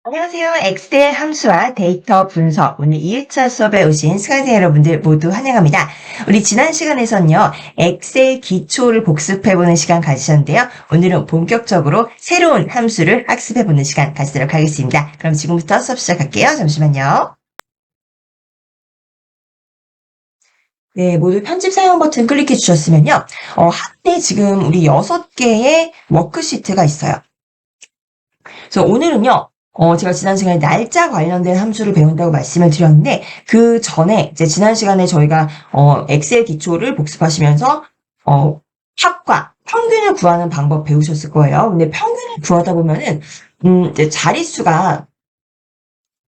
안녕하세요. 엑셀 함수와 데이터 분석. 오늘 2일차 수업에 오신 수강생 여러분들 모두 환영합니다. 우리 지난 시간에서는요, 엑셀 기초를 복습해보는 시간 가지셨는데요. 오늘은 본격적으로 새로운 함수를 학습해보는 시간 가지도록 하겠습니다. 그럼 지금부터 수업 시작할게요. 잠시만요. 네, 모두 편집 사용 버튼 클릭해 주셨으면요. 한때 지금 우리 6개의 워크시트가 있어요. 그래서 오늘은요, 제가 지난 시간에 날짜 관련된 함수를 배운다고 말씀을 드렸는데, 그 전에, 이제 지난 시간에 저희가, 엑셀 기초를 복습하시면서, 합과 평균을 구하는 방법 배우셨을 거예요. 근데 평균을 구하다 보면은, 이제 자릿수가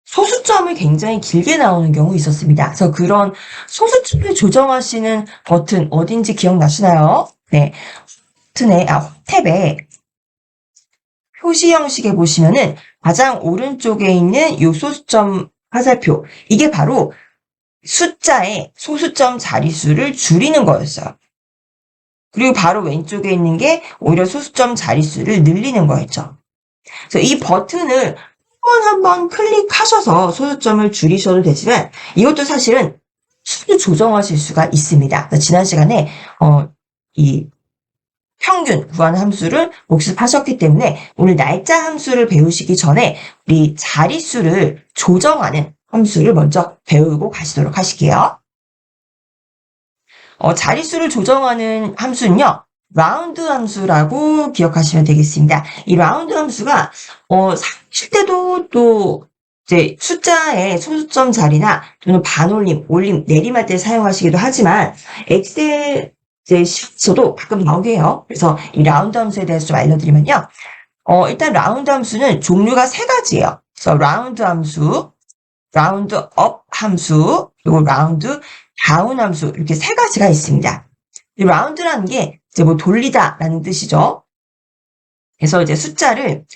소수점을 굉장히 길게 나오는 경우 있었습니다. 그래서 그런 소수점을 조정하시는 버튼 어딘지 기억나시나요? 네. 탭에 표시 형식에 보시면은 가장 오른쪽에 있는 요 소수점 화살표, 이게 바로 숫자의 소수점 자릿수를 줄이는 거였어요. 그리고 바로 왼쪽에 있는 게 오히려 소수점 자릿수를 늘리는 거였죠. 그래서 이 버튼을 한 번 클릭하셔서 소수점을 줄이셔도 되지만 이것도 사실은 수를 조정하실 수가 있습니다. 지난 시간에 이 평균 구하는 함수를 복습하셨기 때문에 오늘 날짜 함수를 배우시기 전에 우리 자릿수를 조정하는 함수를 먼저 배우고 가시도록 하실게요. 자릿수를 조정하는 함수는요, 라운드 함수라고 기억하시면 되겠습니다. 이 라운드 함수가 쉴 때도 또 이제 숫자의 소수점 자리나 또는 반올림, 올림, 내림할 때 사용하시기도 하지만 엑셀 이제 시험에서도 가끔 나오게 해요. 그래서 이 라운드 함수에 대해서 좀 알려드리면요. 일단 라운드 함수는 종류가 3가지예요. 그래서 라운드 함수, 라운드 업 함수, 그리고 라운드 다운 함수, 이렇게 3가지가 있습니다. 이 라운드라는 게 이제 뭐 돌리다라는 뜻이죠. 그래서 이제 숫자를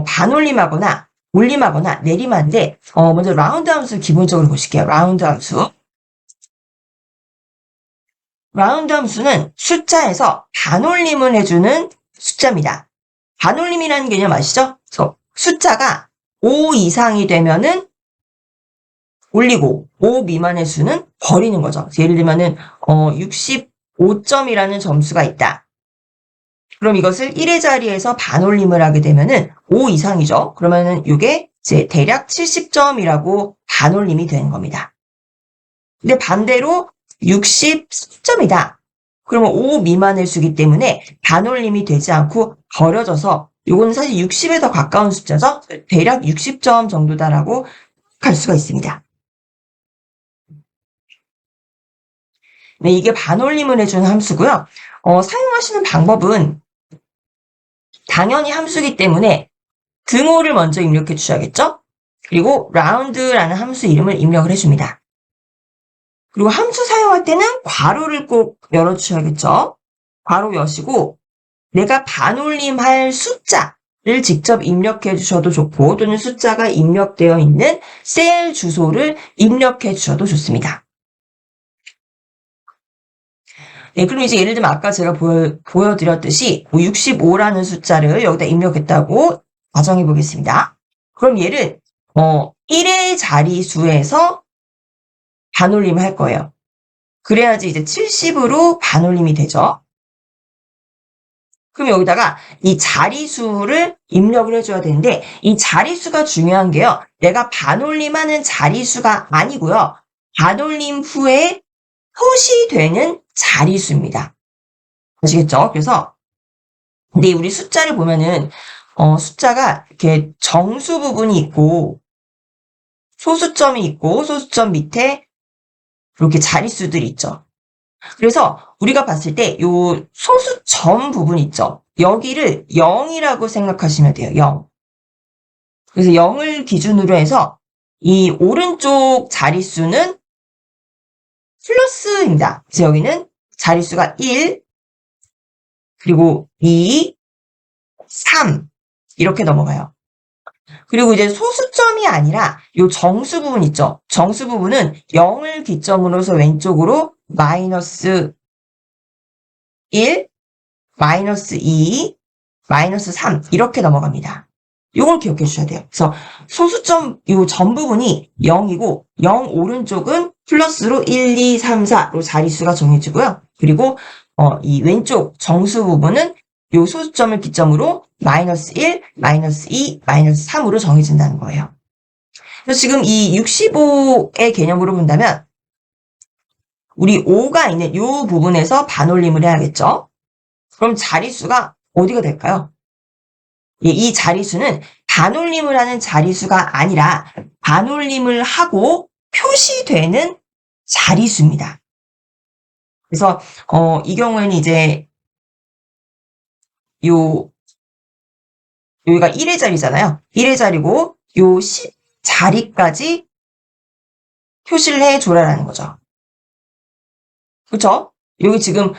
반올림하거나 올림하거나 내림하는데 먼저 라운드 함수 기본적으로 보실게요. 라운드 함수. 라운드 함수는 숫자에서 반올림을 해주는 숫자입니다. 반올림이라는 개념 아시죠? 그래서 숫자가 5 이상이 되면은 올리고 5 미만의 수는 버리는 거죠. 예를 들면은 65점이라는 점수가 있다. 그럼 이것을 1의 자리에서 반올림을 하게 되면은 5 이상이죠. 그러면은 이게 이제 대략 70점이라고 반올림이 되는 겁니다. 근데 반대로 60점이다. 그러면 5 미만의 수기 때문에 반올림이 되지 않고 버려져서 이거는 사실 60에 더 가까운 숫자죠. 대략 60점 정도다라고 할 수가 있습니다. 네, 이게 반올림을 해주는 함수고요. 사용하시는 방법은 당연히 함수이기 때문에 등호를 먼저 입력해 주셔야겠죠? 그리고 라운드라는 함수 이름을 입력을 해줍니다. 그리고 함수 사용할 때는 괄호를 꼭 열어주셔야겠죠? 괄호 여시고 내가 반올림할 숫자를 직접 입력해 주셔도 좋고 또는 숫자가 입력되어 있는 셀 주소를 입력해 주셔도 좋습니다. 네, 그럼 이제 예를 들면 아까 제가 보여드렸듯이 65라는 숫자를 여기다 입력했다고 가정해 보겠습니다. 그럼 얘를 1의 자리수에서 반올림을 할 거예요. 그래야지 이제 70으로 반올림이 되죠. 그럼 여기다가 이 자리수를 입력을 해줘야 되는데 이 자리수가 중요한 게요. 내가 반올림하는 자리수가 아니고요. 반올림 후에 표시되는 자리수입니다. 아시겠죠? 그래서 근데 우리 숫자를 보면은 숫자가 이렇게 정수 부분이 있고 소수점이 있고 소수점 밑에 이렇게 자릿수들이 있죠. 그래서 우리가 봤을 때 요 소수점 부분 있죠. 여기를 0이라고 생각하시면 돼요. 0. 그래서 0을 기준으로 해서 이 오른쪽 자릿수는 플러스입니다. 그래서 여기는 자릿수가 1, 그리고 2, 3 이렇게 넘어가요. 그리고 이제 소수점이 아니라 요 정수 부분 있죠. 정수 부분은 0을 기점으로 해서 왼쪽으로 마이너스 1, 마이너스 2, 마이너스 3 이렇게 넘어갑니다. 요걸 기억해 주셔야 돼요. 그래서 소수점 요 전 부분이 0이고 0 오른쪽은 플러스로 1, 2, 3, 4로 자릿수가 정해지고요. 그리고 이 왼쪽 정수 부분은 요 소수점을 기점으로 마이너스 1, 마이너스 2, 마이너스 3으로 정해진다는 거예요. 그래서 지금 이 65의 개념으로 본다면 우리 5가 있는 요 부분에서 반올림을 해야겠죠. 그럼 자릿수가 어디가 될까요? 예, 이 자릿수는 반올림을 하는 자릿수가 아니라 반올림을 하고 표시되는 자릿수입니다. 그래서 이 경우에는 이제 여기가 1의 자리잖아요. 1의 자리고 요 10자리까지 표시를 해줘라라는 거죠. 그쵸? 여기 지금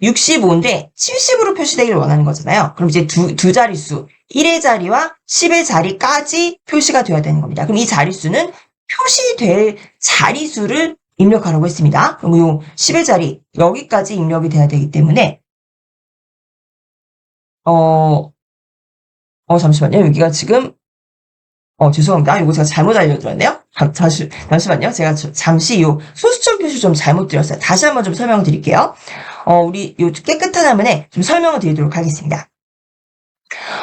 65인데 70으로 표시되기를 원하는 거잖아요. 그럼 이제 두 자릿수 1의 자리와 10의 자리까지 표시가 되어야 되는 겁니다. 그럼 이 자릿수는 표시될 자릿수를 입력하라고 했습니다. 그럼 요 10의 자리 여기까지 입력이 돼야 되기 때문에 잠시만요. 여기가 지금 죄송합니다. 이거 제가 잘못 알려드렸네요. 잠시만요. 제가 잠시 요 소수점 표시 좀 잘못 드렸어요. 다시 한번 좀 설명을 드릴게요. 우리 요 깨끗한 화면에 좀 설명을 드리도록 하겠습니다.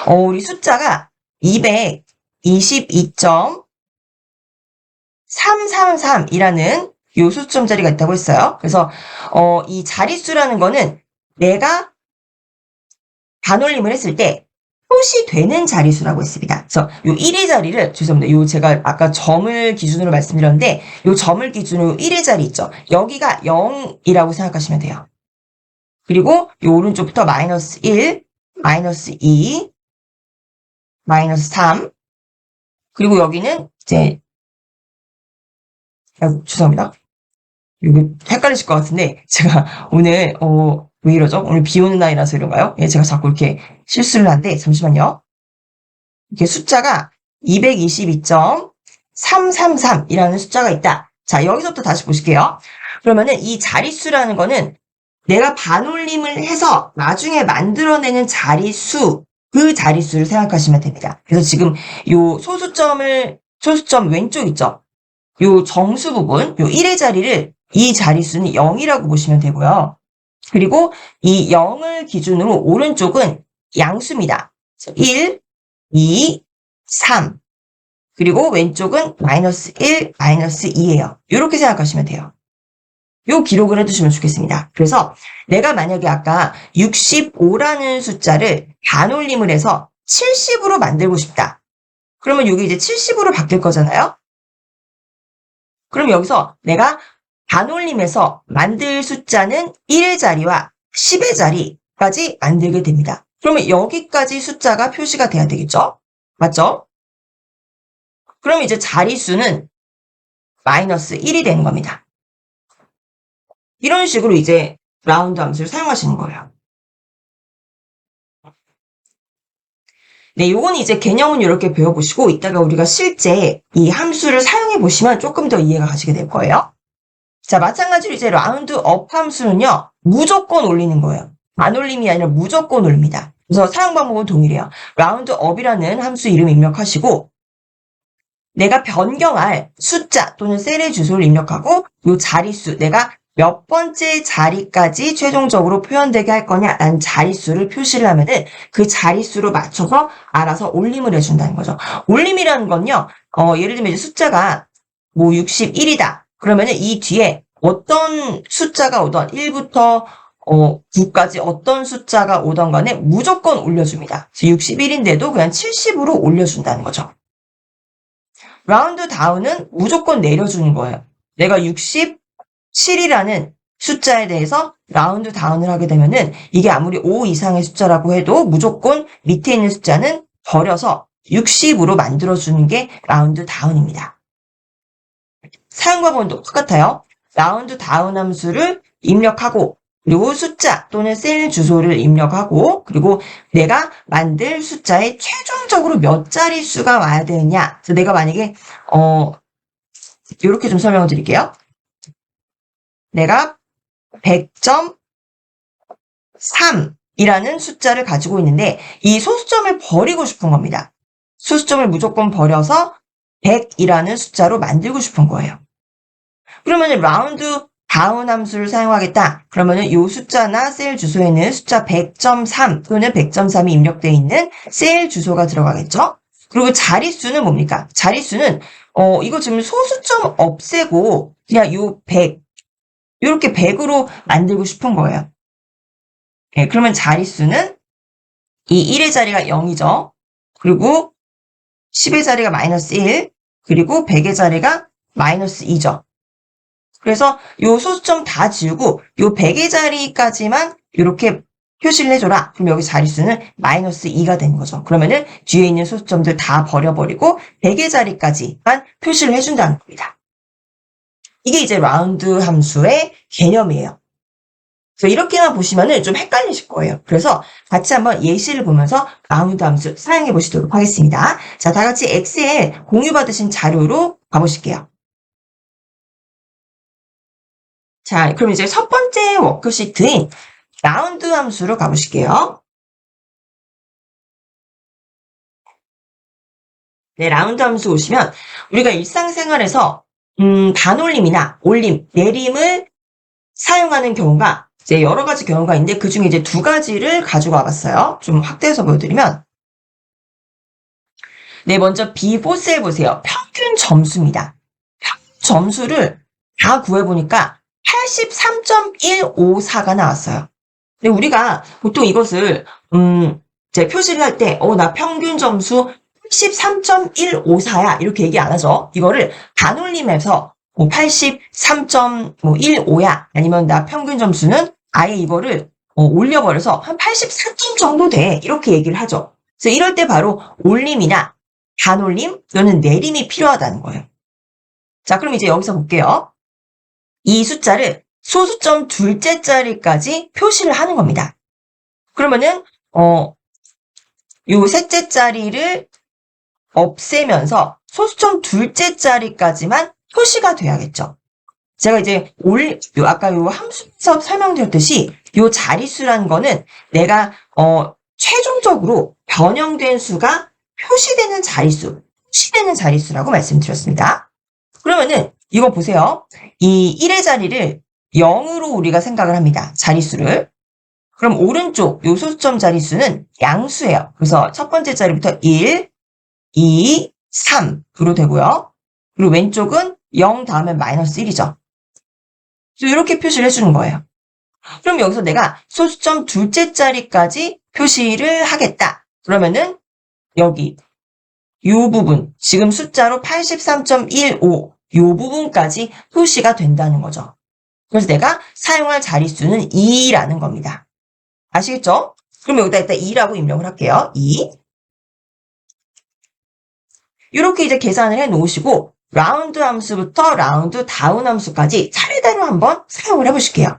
우리 숫자가 222.333이라는 요 소수점 자리가 있다고 했어요. 그래서 이 자릿수라는 거는 내가 반올림을 했을 때 표시되는 자릿수라고 했습니다. 그래서 요 1의 자리를 죄송합니다. 요 제가 아까 점을 기준으로 말씀드렸는데 요 점을 기준으로 1의 자리 있죠. 여기가 0이라고 생각하시면 돼요. 그리고 요 오른쪽부터 마이너스 1, 마이너스 2, 마이너스 3 그리고 여기는 이제 죄송합니다. 이거 헷갈리실 것 같은데 제가 오늘 왜 이러죠? 오늘 비 오는 날이라서 이런가요? 예, 제가 자꾸 이렇게 실수를 하는데 잠시만요. 이렇게 숫자가 222.333이라는 숫자가 있다. 자, 여기서부터 다시 보실게요. 그러면은 이 자릿수라는 거는 내가 반올림을 해서 나중에 만들어내는 자릿수, 그 자릿수를 생각하시면 됩니다. 그래서 지금 요 소수점 왼쪽 있죠? 요 정수 부분, 요 1의 자리를 이 자릿수는 0이라고 보시면 되고요. 그리고 이 0을 기준으로 오른쪽은 양수입니다. 1, 2, 3. 그리고 왼쪽은 마이너스 1, 마이너스 2예요. 이렇게 생각하시면 돼요. 요 기록을 해두시면 좋겠습니다. 그래서 내가 만약에 아까 65라는 숫자를 반올림을 해서 70으로 만들고 싶다. 그러면 여기 이제 70으로 바뀔 거잖아요. 그럼 여기서 내가 반올림해서 만들 숫자는 1의 자리와 10의 자리까지 만들게 됩니다. 그러면 여기까지 숫자가 표시가 돼야 되겠죠? 맞죠? 그럼 이제 자릿수는 마이너스 1이 되는 겁니다. 이런 식으로 이제 라운드 함수를 사용하시는 거예요. 네, 요건 이제 개념은 이렇게 배워보시고 이따가 우리가 실제 이 함수를 사용해 보시면 조금 더 이해가 가시게 될 거예요. 자, 마찬가지로 이제 라운드 업 함수는요, 무조건 올리는 거예요. 안 올림이 아니라 무조건 올립니다. 그래서 사용 방법은 동일해요. 라운드 업이라는 함수 이름 입력하시고 내가 변경할 숫자 또는 셀의 주소를 입력하고 요 자릿수, 내가 몇 번째 자리까지 최종적으로 표현되게 할 거냐라는 자릿수를 표시를 하면은 그 자릿수로 맞춰서 알아서 올림을 해준다는 거죠. 올림이라는 건요, 예를 들면 이제 숫자가 뭐 61이다. 그러면은 이 뒤에 어떤 숫자가 오던 1부터 9까지 어떤 숫자가 오던 간에 무조건 올려줍니다. 61인데도 그냥 70으로 올려준다는 거죠. 라운드 다운은 무조건 내려주는 거예요. 내가 67이라는 숫자에 대해서 라운드 다운을 하게 되면은 이게 아무리 5 이상의 숫자라고 해도 무조건 밑에 있는 숫자는 버려서 60으로 만들어주는 게 라운드 다운입니다. 사용 방법은 똑같아요. 라운드 다운 함수를 입력하고 그리고 숫자 또는 셀 주소를 입력하고 그리고 내가 만들 숫자에 최종적으로 몇 자릿수가 와야 되느냐. 그래서 내가 만약에 이렇게 좀 설명을 드릴게요. 내가 100.3 이라는 숫자를 가지고 있는데 이 소수점을 버리고 싶은 겁니다. 소수점을 무조건 버려서 100이라는 숫자로 만들고 싶은 거예요. 그러면 라운드 다운 함수를 사용하겠다. 그러면은 이 숫자나 셀 주소에는 숫자 100.3 또는 100.3이 입력되어 있는 셀 주소가 들어가겠죠? 그리고 자릿수는 뭡니까? 자릿수는 이거 지금 소수점 없애고 그냥 요 100 이렇게 100으로 만들고 싶은 거예요. 네, 그러면 자릿수는 이 1의 자리가 0이죠. 그리고 10의 자리가 마이너스 1, 그리고 100의 자리가 마이너스 2죠. 그래서 요 소수점 다 지우고 요 100의 자리까지만 이렇게 표시를 해줘라. 그럼 여기 자릿수는 마이너스 2가 되는 거죠. 그러면은 뒤에 있는 소수점들 다 버려버리고 100의 자리까지만 표시를 해준다는 겁니다. 이게 이제 라운드 함수의 개념이에요. 그래서 이렇게만 보시면은 좀 헷갈리실 거예요. 그래서 같이 한번 예시를 보면서 라운드 함수 사용해 보시도록 하겠습니다. 자, 다 같이 엑셀 공유받으신 자료로 가보실게요. 자, 그럼 이제 첫 번째 워크시트인 라운드 함수로 가보실게요. 네, 라운드 함수 오시면 우리가 일상생활에서 반올림이나 올림, 내림을 사용하는 경우가 이제 여러 가지 경우가 있는데 그 중에 이제 두 가지를 가지고 와봤어요. 좀 확대해서 보여드리면 네, 먼저 B4셀 보세요. 평균 점수입니다. 평균 점수를 다 구해보니까 83.154가 나왔어요. 근데 우리가 보통 이것을 이제 표시를 할 때 나 평균 점수 83.154야 이렇게 얘기 안 하죠. 이거를 반올림해서 83.155야 아니면 나 평균 점수는 아예 이거를 올려버려서 한 84점 정도 돼 이렇게 얘기를 하죠. 그래서 이럴 때 바로 올림이나 반올림 또는 내림이 필요하다는 거예요. 자, 그럼 이제 여기서 볼게요. 이 숫자를 소수점 둘째 자리까지 표시를 하는 겁니다. 그러면은 요 셋째 자리를 없애면서 소수점 둘째 자리까지만 표시가 돼야겠죠. 제가 이제 아까 요 함수에서 설명드렸듯이 요 자릿수라는 거는 내가 최종적으로 변형된 수가 표시되는 자릿수라고 말씀드렸습니다. 그러면은 이거 보세요. 이 1의 자리를 0으로 우리가 생각을 합니다. 자릿수를. 그럼 오른쪽 요 소수점 자릿수는 양수예요. 그래서 첫 번째 자리부터 1, 2, 3으로 되고요. 그리고 왼쪽은 0 다음에 마이너스 1이죠. 이렇게 표시를 해주는 거예요. 그럼 여기서 내가 소수점 둘째 자리까지 표시를 하겠다. 그러면은 여기 요 부분, 지금 숫자로 83.15 요 부분까지 표시가 된다는 거죠. 그래서 내가 사용할 자릿수는 2라는 겁니다. 아시겠죠? 그럼 여기다 일단 2라고 입력을 할게요. 2. 이렇게 이제 계산을 해 놓으시고 라운드 함수부터 라운드 다운 함수까지 차례대로 한번 사용을 해보실게요.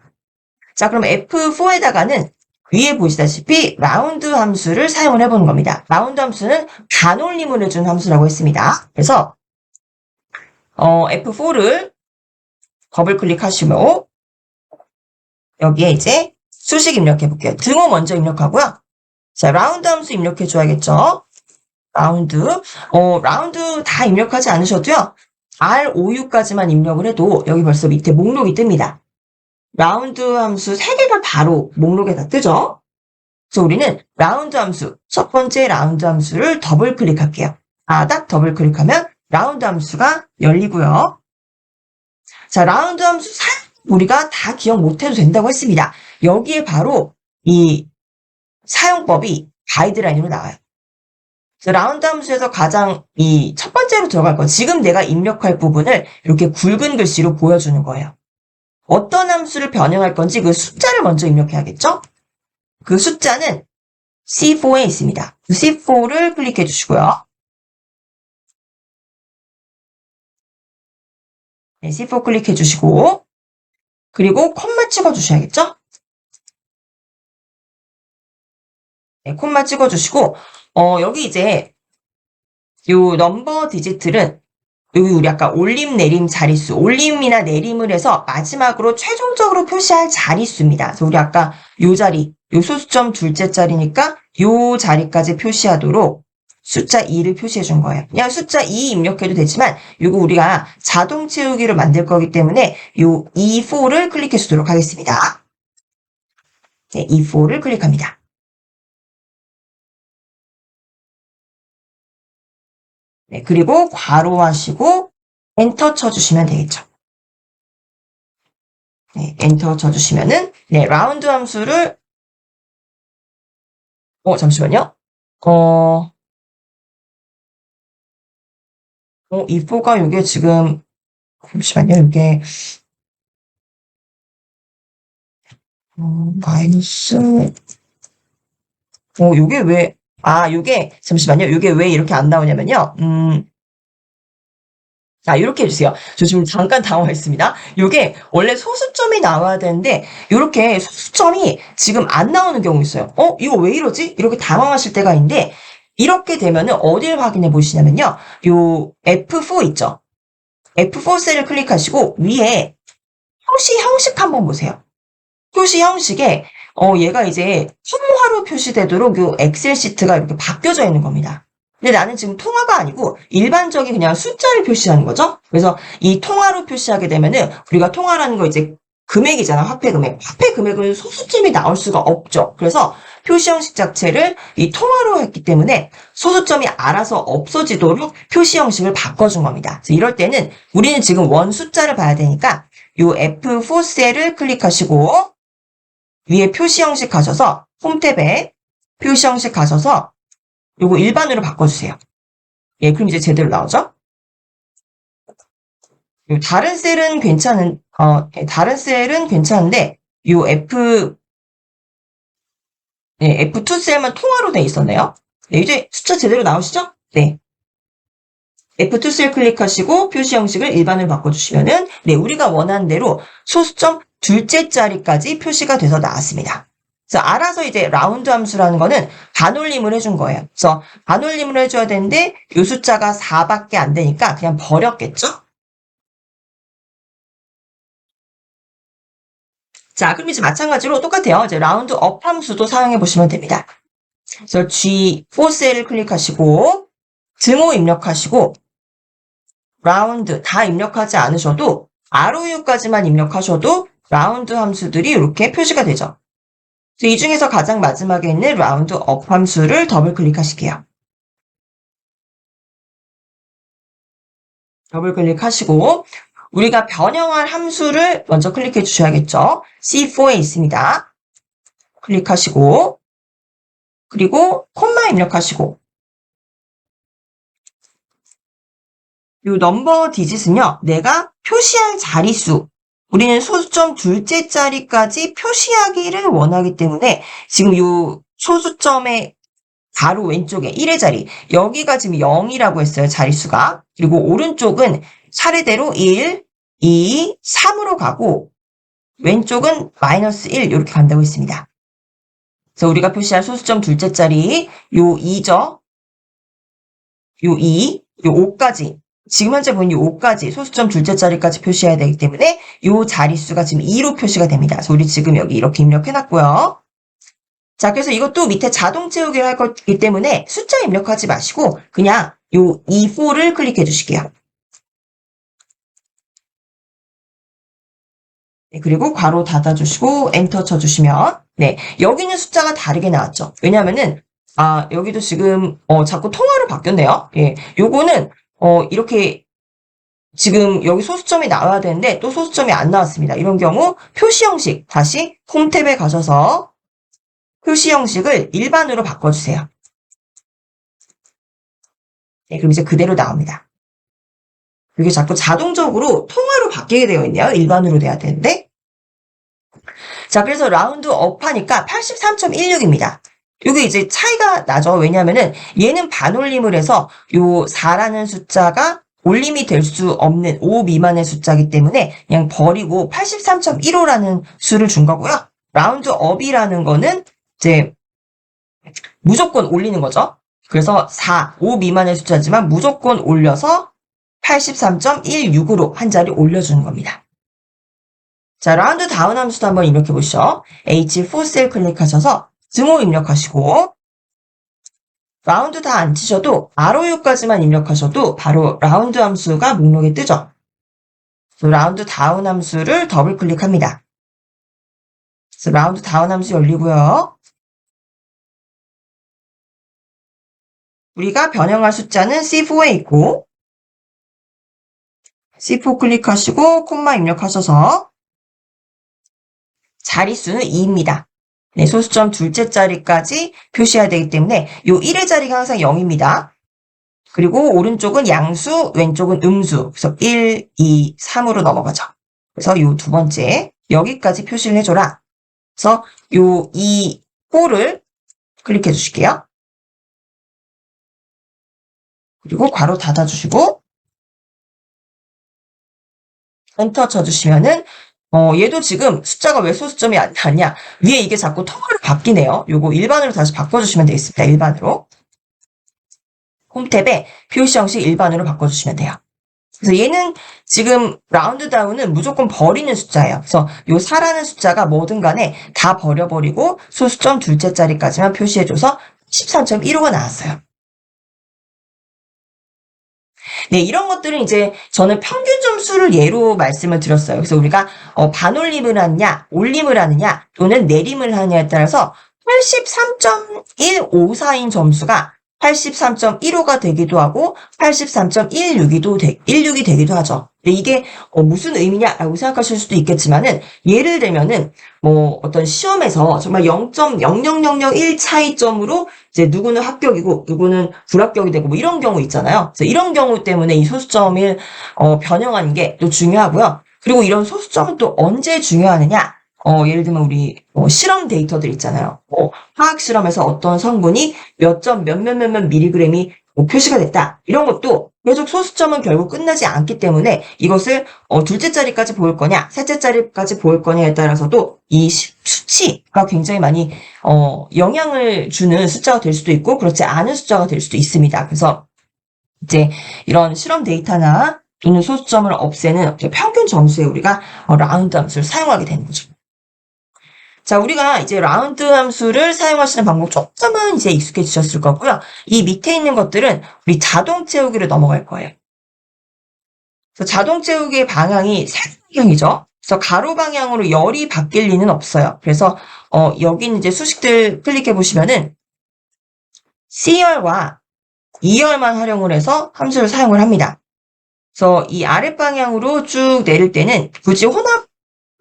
자, 그럼 F4에다가는 위에 보시다시피 라운드 함수를 사용을 해보는 겁니다. 라운드 함수는 반올림을 해준 함수라고 했습니다. 그래서 F4를 더블 클릭하시고 여기에 이제 수식 입력해 볼게요. 등호 먼저 입력하고요. 자, 라운드 함수 입력해 줘야겠죠. 라운드 다 입력하지 않으셔도요. R56까지만 입력을 해도 여기 벌써 밑에 목록이 뜹니다. 라운드 함수 3개가 바로 목록에다 뜨죠. 그래서 우리는 라운드 함수, 첫 번째 라운드 함수를 더블 클릭할게요. 딱 더블 클릭하면 라운드 함수가 열리고요. 자, 라운드 함수 우리가 다 기억 못해도 된다고 했습니다. 여기에 바로 이 사용법이 가이드라인으로 나와요. 라운드 함수에서 가장 이 첫 번째로 들어갈 거, 지금 내가 입력할 부분을 이렇게 굵은 글씨로 보여주는 거예요. 어떤 함수를 변형할 건지 그 숫자를 먼저 입력해야겠죠? 그 숫자는 C4에 있습니다. C4를 클릭해 주시고요. 네, C4 클릭해 주시고 그리고 콤마 찍어 주셔야겠죠? 네, 콤마 찍어 주시고 여기 이제 요 넘버 디지트는 여기 우리 아까 올림, 내림, 자릿수, 올림이나 내림을 해서 마지막으로 최종적으로 표시할 자릿수입니다. 그래서 우리 아까 요 자리, 요 소수점 둘째 자리니까 요 자리까지 표시하도록 숫자 2를 표시해 준 거예요. 그냥 숫자 2 입력해도 되지만 요거 우리가 자동 채우기를 만들 거기 때문에 요 E4를 클릭해 주도록 하겠습니다. 네, E4를 클릭합니다. 네, 그리고 괄호하시고 엔터 쳐주시면 되겠죠. 네, 엔터 쳐주시면은 네, 라운드 함수를 잠시만요. E4가 요게 지금 잠시만요. 이게 마이너스 요게 왜 요게 잠시만요. 요게 왜 이렇게 안 나오냐면요. 이렇게 해주세요. 저 지금 잠깐 당황했습니다. 요게 원래 소수점이 나와야 되는데 요렇게 소수점이 지금 안 나오는 경우 있어요. 이거 왜 이러지? 이렇게 당황하실 때가 있는데 이렇게 되면은 어딜 확인해 보시냐면요. 요 F4 있죠? F4 셀을 클릭하시고 위에 표시 형식 한번 보세요. 표시 형식에 얘가 이제 통화로 표시되도록 요 엑셀 시트가 이렇게 바뀌어져 있는 겁니다. 근데 나는 지금 통화가 아니고 일반적인 그냥 숫자를 표시하는 거죠. 그래서 이 통화로 표시하게 되면은 우리가 통화라는 거 이제 금액이잖아. 화폐 금액. 화폐 금액은 소수점이 나올 수가 없죠. 그래서 표시 형식 자체를 이 통화로 했기 때문에 소수점이 알아서 없어지도록 표시 형식을 바꿔준 겁니다. 그래서 이럴 때는 우리는 지금 원 숫자를 봐야 되니까 요 F4 셀을 클릭하시고 위에 표시 형식 가셔서 홈 탭에 표시 형식 가셔서 요거 일반으로 바꿔주세요. 예, 그럼 이제 제대로 나오죠? 다른 셀은 다른 셀은 괜찮은데 요 F2 셀만 통화로 돼 있었네요. 네, 이제 숫자 제대로 나오시죠? 네. F2 셀 클릭하시고 표시 형식을 일반으로 바꿔주시면은 네, 우리가 원하는 대로 소수점 둘째 자리까지 표시가 돼서 나왔습니다. 그래서 알아서 이제 라운드 함수라는 거는 반올림을 해준 거예요. 그래서 반올림을 해줘야 되는데 이 숫자가 4밖에 안 되니까 그냥 버렸겠죠? 자, 그럼 이제 마찬가지로 똑같아요. 이제 라운드 업 함수도 사용해 보시면 됩니다. 그래서 G4 셀을 클릭하시고 등호 입력하시고 라운드 다 입력하지 않으셔도 ROU까지만 입력하셔도 라운드 함수들이 이렇게 표시가 되죠. 이 중에서 가장 마지막에 있는 라운드 업 함수를 더블 클릭하실게요. 더블 클릭하시고 우리가 변형할 함수를 먼저 클릭해 주셔야겠죠. C4에 있습니다. 클릭하시고 그리고 콤마 입력하시고 이 넘버 디짓은요. 내가 표시할 자릿수 우리는 소수점 둘째 자리까지 표시하기를 원하기 때문에 지금 이 소수점의 바로 왼쪽에 1의 자리 여기가 지금 0이라고 했어요. 자릿수가. 그리고 오른쪽은 차례대로 1, 2, 3으로 가고 왼쪽은 마이너스 1 이렇게 간다고 했습니다. 그래서 우리가 표시할 소수점 둘째 자리 요 2죠. 요 2, 요 5까지 지금 현재 보이는 이 5까지 소수점 둘째 자리까지 표시해야 되기 때문에 이 자릿수가 지금 2로 표시가 됩니다. 그래서 우리 지금 여기 이렇게 입력해놨고요. 자, 그래서 이것도 밑에 자동 채우기를 할 거기 때문에 숫자 입력하지 마시고 그냥 요 E4를 클릭해 주실게요. 네, 그리고 괄호 닫아주시고 엔터 쳐주시면 네, 여기는 숫자가 다르게 나왔죠. 왜냐하면은 여기도 지금 자꾸 통화로 바뀌었네요. 예, 요거는 이렇게 지금 여기 소수점이 나와야 되는데 또 소수점이 안 나왔습니다. 이런 경우 표시 형식 다시 홈 탭에 가셔서 표시 형식을 일반으로 바꿔주세요. 네, 그럼 이제 그대로 나옵니다. 이게 자꾸 자동적으로 통화로 바뀌게 되어 있네요. 일반으로 돼야 되는데. 자, 그래서 라운드 업 하니까 83.16입니다. 이게 이제 차이가 나죠. 왜냐면은 얘는 반올림을 해서 요 4라는 숫자가 올림이 될 수 없는 5 미만의 숫자이기 때문에 그냥 버리고 83.15라는 수를 준 거고요. 라운드 업이라는 거는 이제 무조건 올리는 거죠. 그래서 4, 5 미만의 숫자지만 무조건 올려서 83.16으로 한 자리 올려주는 겁니다. 자, 라운드 다운 함수도 한번 입력해 보시죠. H4 셀 클릭하셔서 등호 입력하시고, 라운드 다 안 치셔도 ROU까지만 입력하셔도 바로 라운드 함수가 목록에 뜨죠. 그래서 라운드 다운 함수를 더블 클릭합니다. 그래서 라운드 다운 함수 열리고요. 우리가 변형할 숫자는 C4에 있고, C4 클릭하시고 콤마 입력하셔서 자릿수는 2입니다. 네, 소수점 둘째 자리까지 표시해야 되기 때문에 요 1의 자리가 항상 0입니다. 그리고 오른쪽은 양수, 왼쪽은 음수. 그래서 1, 2, 3으로 넘어가죠. 그래서 요 두 번째 여기까지 표시를 해줘라. 그래서 요 2, 4를 클릭해 주실게요. 그리고 괄호 닫아주시고 엔터 쳐주시면은 얘도 지금 숫자가 왜 소수점이 안 나냐. 위에 이게 자꾸 통으로 바뀌네요. 요거 일반으로 다시 바꿔주시면 되겠습니다. 일반으로. 홈탭에 표시 형식 일반으로 바꿔주시면 돼요. 그래서 얘는 지금 라운드 다운은 무조건 버리는 숫자예요. 그래서 요 4라는 숫자가 뭐든 간에 다 버려버리고 소수점 둘째 자리까지만 표시해줘서 13.15가 나왔어요. 네, 이런 것들은 이제 저는 평균 점수를 예로 말씀을 드렸어요. 그래서 우리가 반올림을 하느냐, 올림을 하느냐, 또는 내림을 하느냐에 따라서 83.154인 점수가 83.15가 되기도 하고 83.16이 되기도 하죠. 근데 이게 무슨 의미냐라고 생각하실 수도 있겠지만은 예를 들면은 뭐 어떤 시험에서 정말 0.00001 차이점으로 이제 누구는 합격이고 누구는 불합격이 되고 뭐 이런 경우 있잖아요. 그래서 이런 경우 때문에 이 소수점을 변형하는 게 또 중요하고요. 그리고 이런 소수점은 또 언제 중요하느냐? 예를 들면 우리 실험 데이터들 있잖아요. 화학 실험에서 어떤 성분이 몇몇 미리그램이 표시가 됐다. 이런 것도 계속 소수점은 결국 끝나지 않기 때문에 이것을 둘째 자리까지 보일 거냐, 셋째 자리까지 보일 거냐에 따라서도 이 수치가 굉장히 많이 영향을 주는 숫자가 될 수도 있고 그렇지 않은 숫자가 될 수도 있습니다. 그래서 이제 이런 실험 데이터나 또는 소수점을 없애는 평균 점수에 우리가 라운드 함수를 사용하게 되는 거죠. 자, 우리가 이제 라운드 함수를 사용하시는 방법 조금은 이제 익숙해지셨을 거고요. 이 밑에 있는 것들은 우리 자동 채우기로 넘어갈 거예요. 그래서 자동 채우기의 방향이 세방향이죠. 그래서 가로 방향으로 열이 바뀔 리는 없어요. 그래서 여기 이제 수식들 클릭해 보시면은 C열과 E열만 활용을 해서 함수를 사용을 합니다. 그래서 이 아랫 방향으로 쭉 내릴 때는 굳이 혼합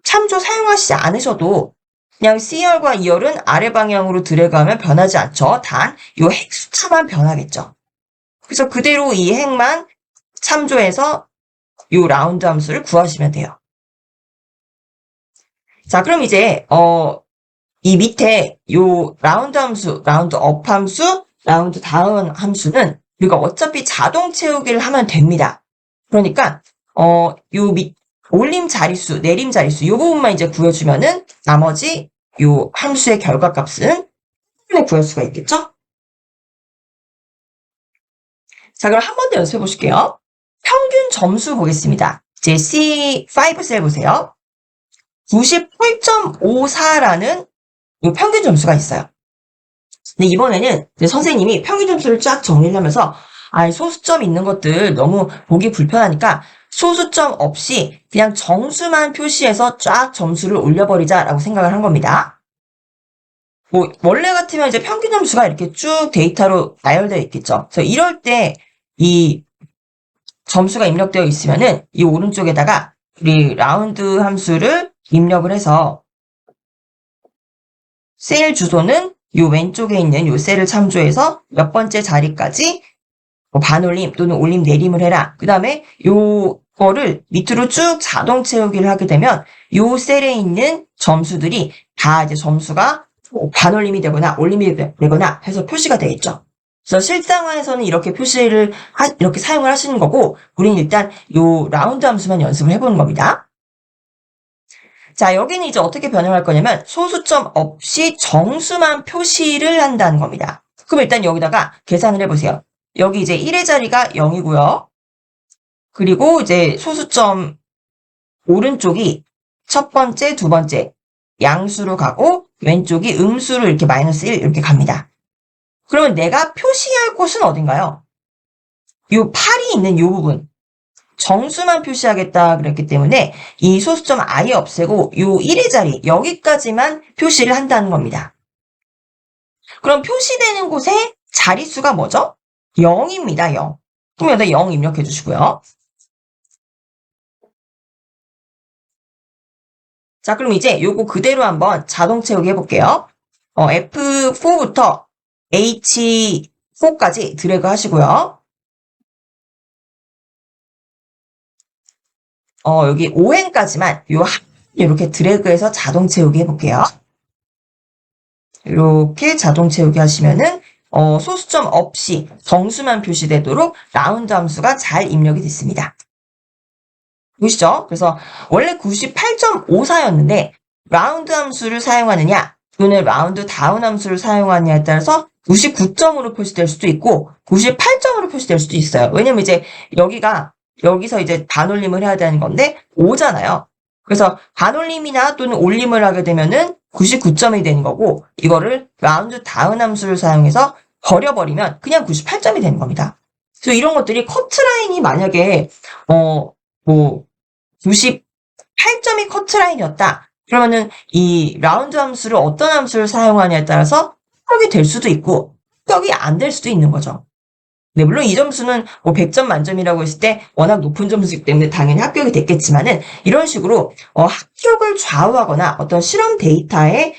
참조 사용하시지 않으셔도 그냥 C열과 E열은 아래 방향으로 들어가면 변하지 않죠. 단, 요 핵 숫자만 변하겠죠. 그래서 그대로 이 핵만 참조해서 요 라운드 함수를 구하시면 돼요. 자, 그럼 이제, 이 밑에 요 라운드 함수, 라운드 업 함수, 라운드 다운 함수는 우리가 어차피 자동 채우기를 하면 됩니다. 그러니까, 올림 자릿수, 내림 자릿수, 요 부분만 이제 구해주면은 나머지 요 함수의 결과값은 구할 수가 있겠죠? 자, 그럼 한 번 더 연습해 보실게요. 평균 점수 보겠습니다. 이제 C5 셀 보세요. 98.54라는 요 평균 점수가 있어요. 근데 이번에는 이제 선생님이 평균 점수를 쫙 정리를 하면서 소수점 있는 것들 너무 보기 불편하니까 소수점 없이 그냥 정수만 표시해서 쫙 점수를 올려버리자라고 생각을 한 겁니다. 뭐 원래 같으면 이제 평균 점수가 이렇게 쭉 데이터로 나열되어 있겠죠. 그래서 이럴 때 이 점수가 입력되어 있으면은 이 오른쪽에다가 우리 라운드 함수를 입력을 해서 셀 주소는 요 왼쪽에 있는 요 셀을 참조해서 몇 번째 자리까지 반올림 또는 올림 내림을 해라. 그 다음에 요거를 밑으로 쭉 자동 채우기를 하게 되면 요 셀에 있는 점수들이 다 이제 점수가 반올림이 되거나 올림이 되거나 해서 표시가 되겠죠. 그래서 실생활에서는 이렇게 이렇게 사용을 하시는 거고, 우리는 일단 요 라운드 함수만 연습을 해보는 겁니다. 자, 여기는 이제 어떻게 변형할 거냐면 소수점 없이 정수만 표시를 한다는 겁니다. 그럼 일단 여기다가 계산을 해보세요. 여기 이제 1의 자리가 0이고요. 그리고 이제 소수점 오른쪽이 첫 번째, 두 번째 양수로 가고 왼쪽이 음수로 이렇게 마이너스 1 이렇게 갑니다. 그러면 내가 표시할 곳은 어딘가요? 요 8이 있는 요 부분. 정수만 표시하겠다 그랬기 때문에 이 소수점 아예 없애고 요 1의 자리 여기까지만 표시를 한다는 겁니다. 그럼 표시되는 곳에 자릿수가 뭐죠? 0입니다. 0. 그럼 여기다 0 입력해 주시고요. 자, 그럼 이제 요거 그대로 한번 자동 채우기 해볼게요. F4부터 H4까지 드래그 하시고요. 여기 5행까지만 이렇게 드래그해서 자동 채우기 해볼게요. 이렇게 자동 채우기 하시면은 소수점 없이 정수만 표시되도록 라운드 함수가 잘 입력이 됐습니다. 보시죠? 그래서 원래 98.54였는데 라운드 함수를 사용하느냐 또는 라운드 다운 함수를 사용하느냐에 따라서 99점으로 표시될 수도 있고 98점으로 표시될 수도 있어요. 왜냐면 이제 여기서 이제 반올림을 해야 되는 건데 5잖아요. 그래서 반올림이나 또는 올림을 하게 되면은 99점이 되는 거고 이거를 라운드 다운 함수를 사용해서 버려버리면 그냥 98점이 되는 겁니다. 그래서 이런 것들이 커트라인이 만약에 뭐 98점이 커트라인이었다. 그러면은 이 라운드 함수를 어떤 함수를 사용하냐에 따라서 합격이 될 수도 있고 합격이 안 될 수도 있는 거죠. 네, 물론 이 점수는 뭐 100점 만점이라고 했을 때 워낙 높은 점수이기 때문에 당연히 합격이 됐겠지만은 이런 식으로 합격을 좌우하거나 어떤 실험 데이터의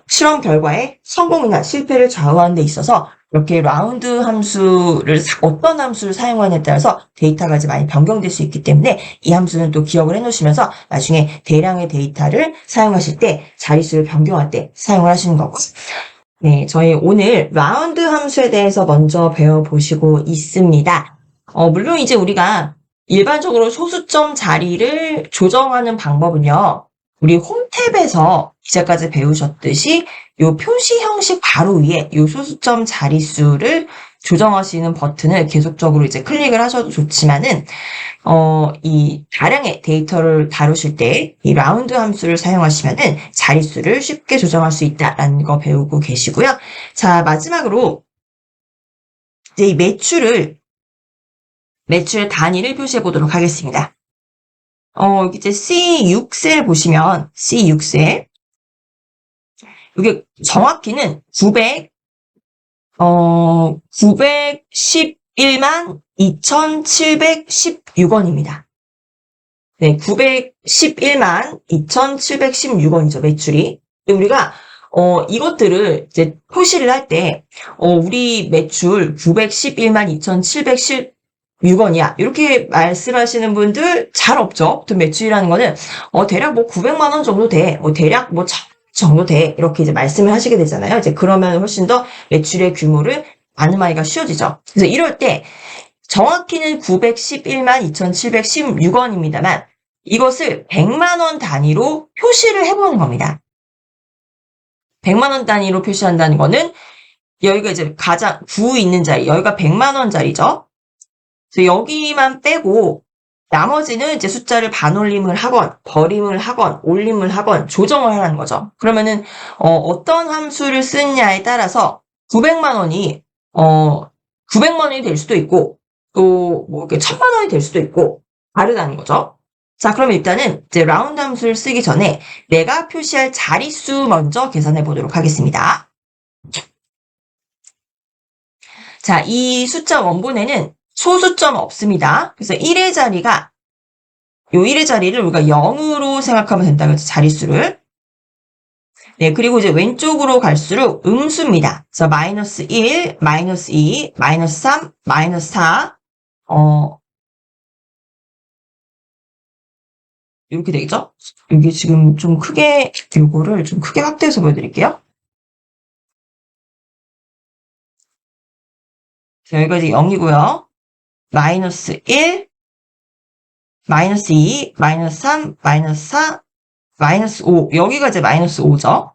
실험 결과의 성공이나 실패를 좌우하는 데 있어서 이렇게 라운드 함수를 어떤 함수를 사용하느냐에 따라서 데이터가 이제 많이 변경될 수 있기 때문에 이 함수는 또 기억을 해 놓으시면서 나중에 대량의 데이터를 사용하실 때 자릿수를 변경할 때 사용을 하시는 거고. 네, 저희 오늘 라운드 함수에 대해서 먼저 배워보시고 있습니다. 물론 이제 우리가 일반적으로 소수점 자리를 조정하는 방법은요. 우리 홈탭에서 이제까지 배우셨듯이 요 표시 형식 바로 위에 요 소수점 자릿수를 조정하시는 버튼을 계속적으로 이제 클릭을 하셔도 좋지만은 이 다량의 데이터를 다루실 때 이 라운드 함수를 사용하시면은 자릿수를 쉽게 조정할 수 있다라는 거 배우고 계시고요. 자, 마지막으로 이제 이 매출 단위를 표시해 보도록 하겠습니다. 여기 이제 C6셀 보시면 C6셀 이게 정확히는 911만 2,716원입니다. 네, 911만 2,716원이죠, 매출이. 우리가, 이것들을 이제 표시를 할 때, 우리 매출 911만 2,716원이야. 이렇게 말씀하시는 분들 잘 없죠? 보통 매출이라는 거는, 대략 뭐 900만 원 정도 돼. 대략 뭐 1,000 정도 돼. 이렇게 이제 말씀을 하시게 되잖아요. 이제 그러면 훨씬 더 매출의 규모를 가늠하기가 쉬워지죠. 그래서 이럴 때, 정확히는 911만 2,716원입니다만 이것을 100만 원 단위로 표시를 해보는 겁니다. 100만 원 단위로 표시한다는 거는 여기가 이제 가장 9 있는 자리, 여기가 100만 원짜리죠. 그래서 여기만 빼고 나머지는 이제 숫자를 반올림을 하건 버림을 하건 올림을 하건 조정을 하라는 거죠. 그러면은 어떤 함수를 쓰느냐에 따라서 900만 원이 900만 원이 될 수도 있고 또 뭐 이렇게 1000만 원이 될 수도 있고 다르다는 거죠. 자, 그럼 일단은 이제 라운드 함수를 쓰기 전에 내가 표시할 자릿수 먼저 계산해 보도록 하겠습니다. 자, 이 숫자 원본에는 소수점 없습니다. 그래서 1의 자리가 요 1의 자리를 우리가 0으로 생각하면 된다. 그래서 자릿수를. 네, 그리고 이제 왼쪽으로 갈수록 음수입니다. 그래서 마이너스 1, 마이너스 2, 마이너스 3, 마이너스 4, 이렇게 되겠죠? 이게 지금 좀 크게, 요거를 좀 크게 확대해서 보여드릴게요. 자, 여기가 이제 0이고요. 마이너스 1, 마이너스 2, 마이너스 3, 마이너스 4, 마이너스 5. 여기가 이제 마이너스 5죠.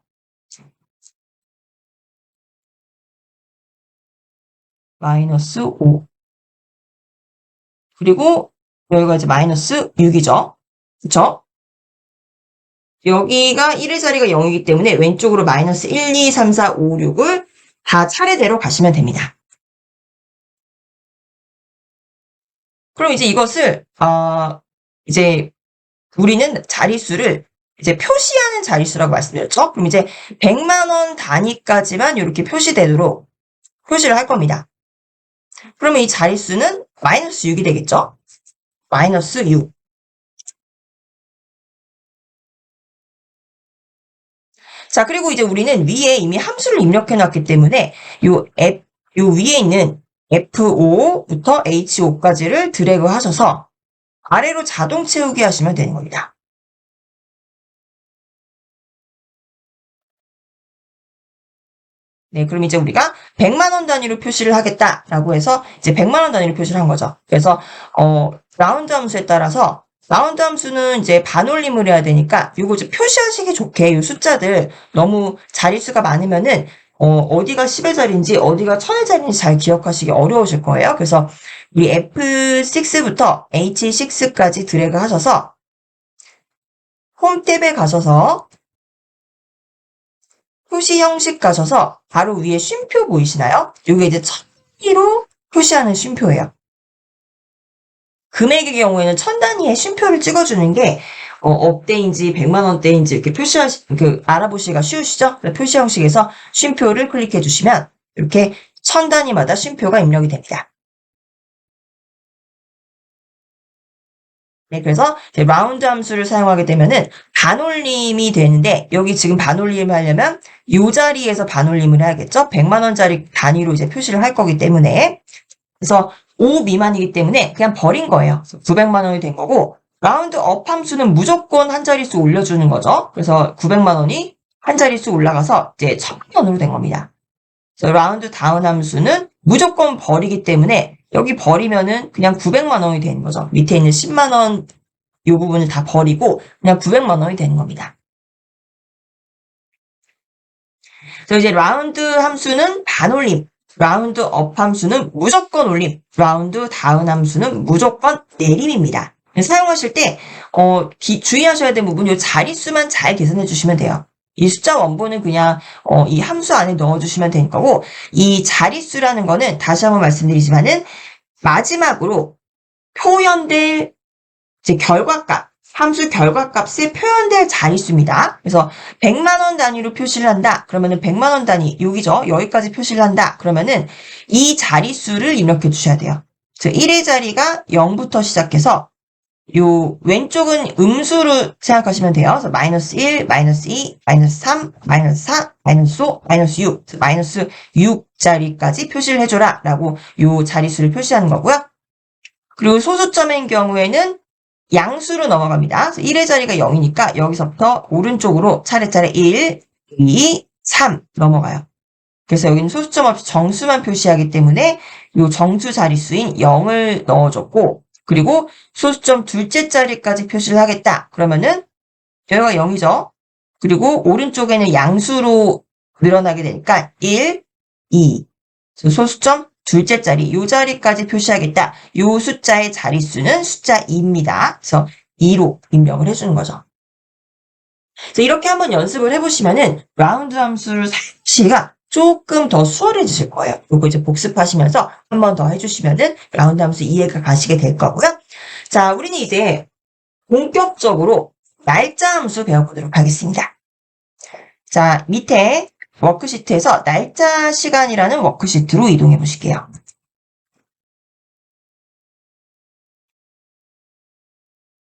마이너스 5. 그리고 여기가 이제 마이너스 6이죠. 그쵸? 여기가 1의 자리가 0이기 때문에 왼쪽으로 마이너스 1, 2, 3, 4, 5, 6을 다 차례대로 가시면 됩니다. 그럼 이제 이것을 이제 우리는 자릿수를 이제 표시하는 자릿수라고 말씀드렸죠? 그럼 이제 100만 원 단위까지만 이렇게 표시되도록 표시를 할 겁니다. 그러면 이 자릿수는 마이너스 6이 되겠죠? 마이너스 6. 자, 그리고 이제 우리는 위에 이미 함수를 입력해 놨기 때문에 요 위에 있는 F5부터 H5까지를 드래그 하셔서 아래로 자동 채우기 하시면 되는 겁니다. 네, 그럼 이제 우리가 100만 원 단위로 표시를 하겠다라고 해서 이제 100만 원 단위로 표시를 한 거죠. 그래서 라운드 함수에 따라서 라운드 함수는 이제 반올림을 해야 되니까 요거 이제 표시하시기 좋게 요 숫자들 너무 자릿수가 많으면은 어디가 10의 자리인지 어디가 1000의 자리인지 잘 기억하시기 어려우실 거예요. 그래서 우리 F6부터 H6까지 드래그 하셔서 홈 탭에 가셔서 표시 형식 가셔서 바로 위에 쉼표 보이시나요? 이게 이제 1000단위로 표시하는 쉼표예요. 금액의 경우에는 1000단위의 쉼표를 찍어주는 게 억대인지 100만 원대인지 이렇게 알아보시기가 쉬우시죠? 표시 형식에서 쉼표를 클릭해 주시면 이렇게 1000단위마다 쉼표가 입력이 됩니다. 네, 그래서 라운드 함수를 사용하게 되면은 반올림이 되는데 여기 지금 반올림을 하려면 이 자리에서 반올림을 해야겠죠? 100만 원짜리 단위로 이제 표시를 할 거기 때문에 그래서 5 미만이기 때문에 그냥 버린 거예요. 900만 원이 된 거고 라운드 업 함수는 무조건 한 자릿수 올려주는 거죠. 그래서 900만 원이 한 자릿수 올라가서 이제 1000만 원으로 된 겁니다. 그래서 라운드 다운 함수는 무조건 버리기 때문에 여기 버리면은 그냥 900만 원이 되는 거죠. 밑에 있는 10만 원 이 부분을 다 버리고 그냥 900만 원이 되는 겁니다. 그래서 이제 라운드 함수는 반올림, 라운드 업 함수는 무조건 올림, 라운드 다운 함수는 무조건 내림입니다. 사용하실 때 주의하셔야 될 부분 이 자릿수만 잘 계산해 주시면 돼요. 이 숫자 원본은 그냥 이 함수 안에 넣어주시면 되는 거고 이 자릿수라는 거는 다시 한번 말씀드리지만은 마지막으로 표현될 이제 결과값, 함수 결과값에 표현될 자릿수입니다. 그래서 100만 원 단위로 표시를 한다. 그러면은 100만 원 단위 여기죠. 여기까지 표시를 한다. 그러면은 이 자릿수를 입력해 주셔야 돼요. 그래서 1의 자리가 0부터 시작해서 요 왼쪽은 음수로 생각하시면 돼요. 그래서 마이너스 1, 마이너스 2, 마이너스 3, 마이너스 4, 마이너스 5, 마이너스 6, 마이너스 6자리까지 표시를 해줘라 라고 요 자릿수를 표시하는 거고요. 그리고 소수점인 경우에는 양수로 넘어갑니다. 그래서 1의 자리가 0이니까 여기서부터 오른쪽으로 차례차례 1, 2, 3 넘어가요. 그래서 여기는 소수점 없이 정수만 표시하기 때문에 요 정수 자릿수인 0을 넣어줬고 그리고 소수점 둘째 자리까지 표시를 하겠다. 그러면은 여기가 0이죠. 그리고 오른쪽에는 양수로 늘어나게 되니까 1, 2 소수점 둘째 자리 요 자리까지 표시하겠다. 요 숫자의 자릿수는 숫자 2입니다. 그래서 2로 입력을 해주는 거죠. 그래서 이렇게 한번 연습을 해보시면은 라운드 함수를 사용하시기가 조금 더 수월해지실 거예요. 요거 이제 복습하시면서 한 번 더 해주시면은 라운드 함수 이해가 가시게 될 거고요. 자, 우리는 이제 본격적으로 날짜 함수 배워보도록 하겠습니다. 자, 밑에 워크시트에서 날짜 시간이라는 워크시트로 이동해 보실게요.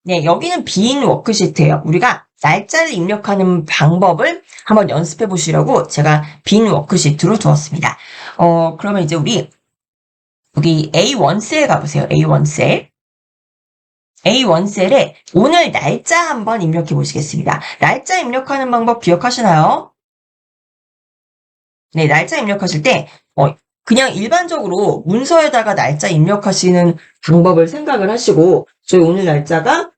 네, 여기는 빈 워크시트예요. 우리가 날짜를 입력하는 방법을 한번 연습해 보시려고 제가 빈 워크시트로 두었습니다. 그러면 이제 우리 여기 A1셀 가보세요. A1셀. A1셀에 오늘 날짜 한번 입력해 보시겠습니다. 날짜 입력하는 방법 기억하시나요? 네, 날짜 입력하실 때 그냥 일반적으로 문서에다가 날짜 입력하시는 방법을 생각을 하시고 저희 오늘 날짜가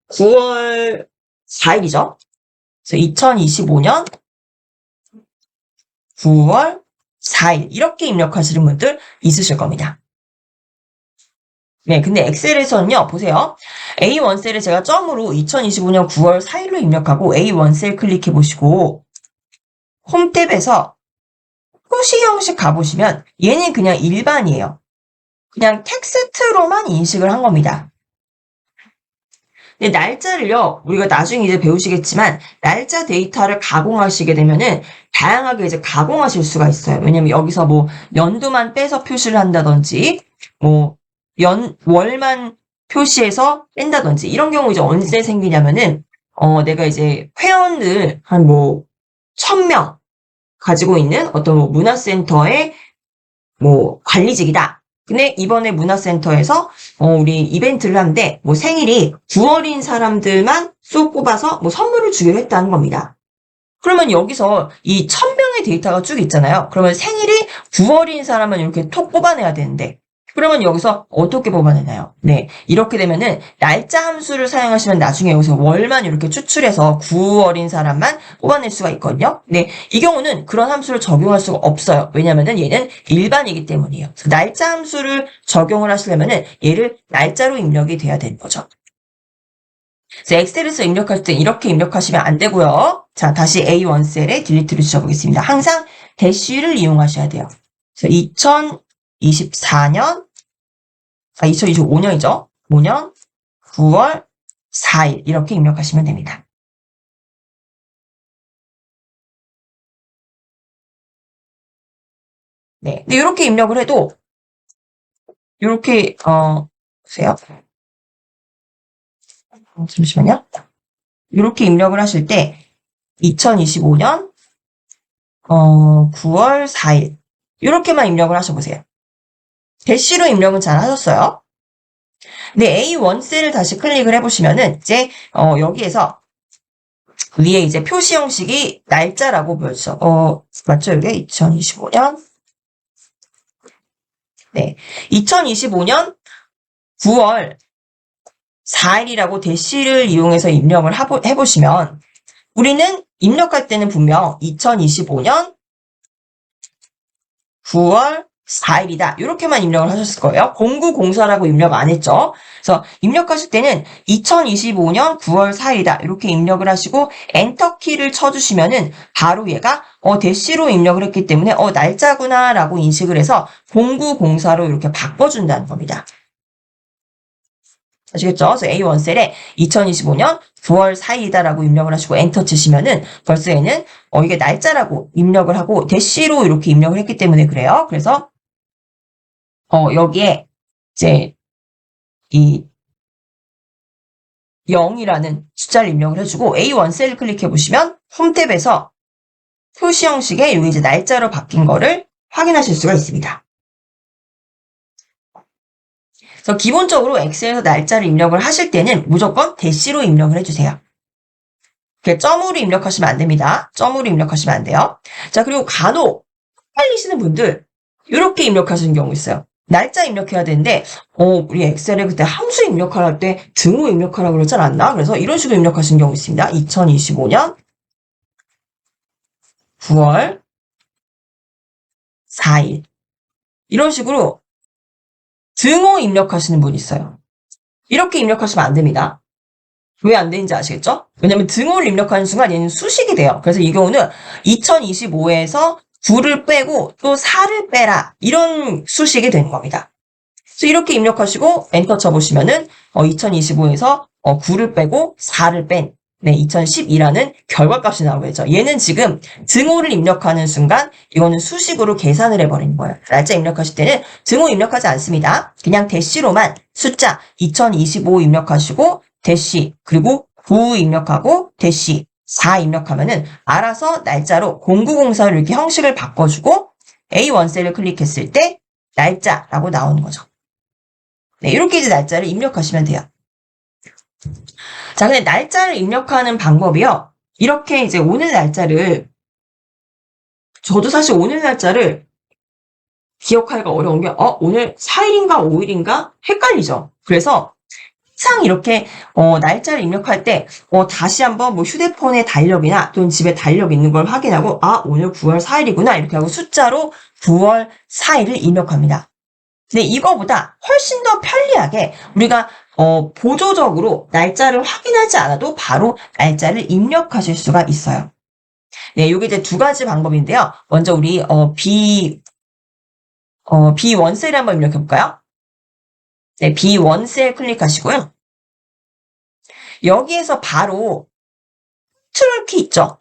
9월 4일이죠. 그래서 2025년 9월 4일 이렇게 입력하시는 분들 있으실 겁니다. 네, 근데 엑셀에서는요, 보세요. A1 셀을 제가 점으로 2025년 9월 4일로 입력하고 A1 셀 클릭해 보시고 홈 탭에서 표시 형식 가보시면 얘는 그냥 일반이에요. 그냥 텍스트로만 인식을 한 겁니다. 근데 날짜를요, 우리가 나중에 이제 배우시겠지만, 날짜 데이터를 가공하시게 되면은, 다양하게 이제 가공하실 수가 있어요. 왜냐면 여기서 뭐, 연도만 빼서 표시를 한다든지, 뭐, 월만 표시해서 뺀다든지, 이런 경우 이제 언제 생기냐면은, 내가 이제 회원을 한 뭐, 1000명 가지고 있는 어떤 뭐 문화센터의 뭐, 관리직이다. 근데 이번에 문화센터에서 우리 이벤트를 하는데 뭐 생일이 9월인 사람들만 쏙 뽑아서 뭐 선물을 주기로 했다는 겁니다. 그러면 여기서 이 1000명의 데이터가 쭉 있잖아요. 그러면 생일이 9월인 사람은 이렇게 톡 뽑아내야 되는데 그러면 여기서 어떻게 뽑아내나요? 네, 이렇게 되면은 날짜 함수를 사용하시면 나중에 여기서 월만 이렇게 추출해서 9월인 사람만 뽑아낼 수가 있거든요. 네, 이 경우는 그런 함수를 적용할 수가 없어요. 왜냐면은 얘는 일반이기 때문이에요. 그래서 날짜 함수를 적용을 하시려면은 얘를 날짜로 입력이 돼야 되는 거죠. 그래서 엑셀에서 입력할 때 이렇게 입력하시면 안 되고요. 자, 다시 A1 셀에 딜리트를 주셔보겠습니다. 항상 대쉬를 이용하셔야 돼요. 그래서 2024년 2025년이죠. 5년 9월 4일 이렇게 입력하시면 됩니다. 네. 근데 이렇게 입력을 해도 이렇게 보세요. 잠시만요. 이렇게 입력을 하실 때 2025년 9월 4일 이렇게만 입력을 하셔보세요. 대쉬로 입력은 잘 하셨어요. 근데 A1 셀을 다시 클릭을 해보시면은 이제 여기에서 위에 이제 표시 형식이 날짜라고 보였죠. 맞죠? 이게 2025년. 네. 2025년 9월 4일이라고 대시를 이용해서 입력을 해보시면 우리는 입력할 때는 분명 2025년 9월 4일이다. 이렇게만 입력을 하셨을 거예요. 0904라고 입력 안 했죠. 그래서 입력하실 때는 2025년 9월 4일이다. 이렇게 입력을 하시고 엔터 키를 쳐주시면은 바로 얘가 대시로 입력을 했기 때문에 날짜구나 라고 인식을 해서 0904로 이렇게 바꿔준다는 겁니다. 아시겠죠? 그래서 A1 셀에 2025년 9월 4일이다라고 입력을 하시고 엔터 치시면은 벌써 얘는 이게 날짜라고 입력을 하고 대시로 이렇게 입력을 했기 때문에 그래요. 그래서 여기에 이제 이 0이라는 숫자를 입력을 해주고 A1 셀을 클릭해 보시면 홈 탭에서 표시 형식의 여기 이제 날짜로 바뀐 거를 확인하실 수가 있습니다. 그래서 기본적으로 엑셀에서 날짜를 입력을 하실 때는 무조건 대시로 입력을 해주세요. 이렇게 점으로 입력하시면 안 됩니다. 점으로 입력하시면 안 돼요. 자, 그리고 간혹 헷갈리시는 분들 이렇게 입력하시는 경우 있어요. 날짜 입력해야 되는데 우리 엑셀에 그때 함수 입력할 때 등호 입력하라고 그러지 않았나? 그래서 이런 식으로 입력하시는 경우 있습니다. 2025년 9월 4일 이런 식으로 등호 입력하시는 분이 있어요. 이렇게 입력하시면 안 됩니다. 왜 안 되는지 아시겠죠? 왜냐면 등호를 입력하는 순간 얘는 수식이 돼요. 그래서 이 경우는 2025에서 9를 빼고 또 4를 빼라 이런 수식이 되는 겁니다. 그래서 이렇게 입력하시고 엔터 쳐보시면은 2025에서 9를 빼고 4를 뺀 2012라는 결과값이 나오겠죠. 얘는 지금 등호를 입력하는 순간 이거는 수식으로 계산을 해버리는 거예요. 날짜 입력하실 때는 등호 입력하지 않습니다. 그냥 대시로만 숫자 2025 입력하시고 대시 그리고 9 입력하고 대시 4 입력하면은 알아서 날짜로 0904로 이렇게 형식을 바꿔주고 A1 셀을 클릭했을 때 날짜라고 나오는 거죠. 네, 이렇게 이제 날짜를 입력하시면 돼요. 자, 근데 날짜를 입력하는 방법이요. 이렇게 이제 오늘 날짜를 저도 사실 오늘 날짜를 기억하기가 어려운 게 오늘 4일인가 5일인가 헷갈리죠. 그래서 항상 이렇게 날짜를 입력할 때 다시 한번 뭐 휴대폰의 달력이나 또는 집에 달력 있는 걸 확인하고 오늘 9월 4일이구나 이렇게 하고 숫자로 9월 4일을 입력합니다. 근데 이거보다 훨씬 더 편리하게 우리가 보조적으로 날짜를 확인하지 않아도 바로 날짜를 입력하실 수가 있어요. 네, 요게 이제 두 가지 방법인데요. 먼저 우리 B1셀 한번 입력해 볼까요? 네, B1셀 클릭하시고요. 여기에서 바로 컨트롤 키 있죠?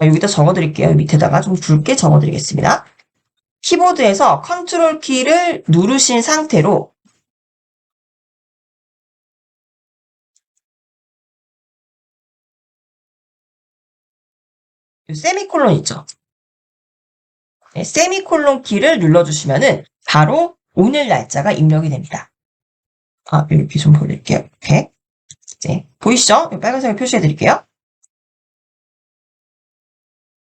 여기다 적어드릴게요. 밑에다가 좀 굵게 적어드리겠습니다. 키보드에서 컨트롤 키를 누르신 상태로 세미콜론 있죠? 네, 세미콜론 키를 눌러주시면은 바로 오늘 날짜가 입력이 됩니다. 이렇게 좀 보여드릴게요. 이렇게. 네, 보이시죠? 빨간색을 표시해 드릴게요.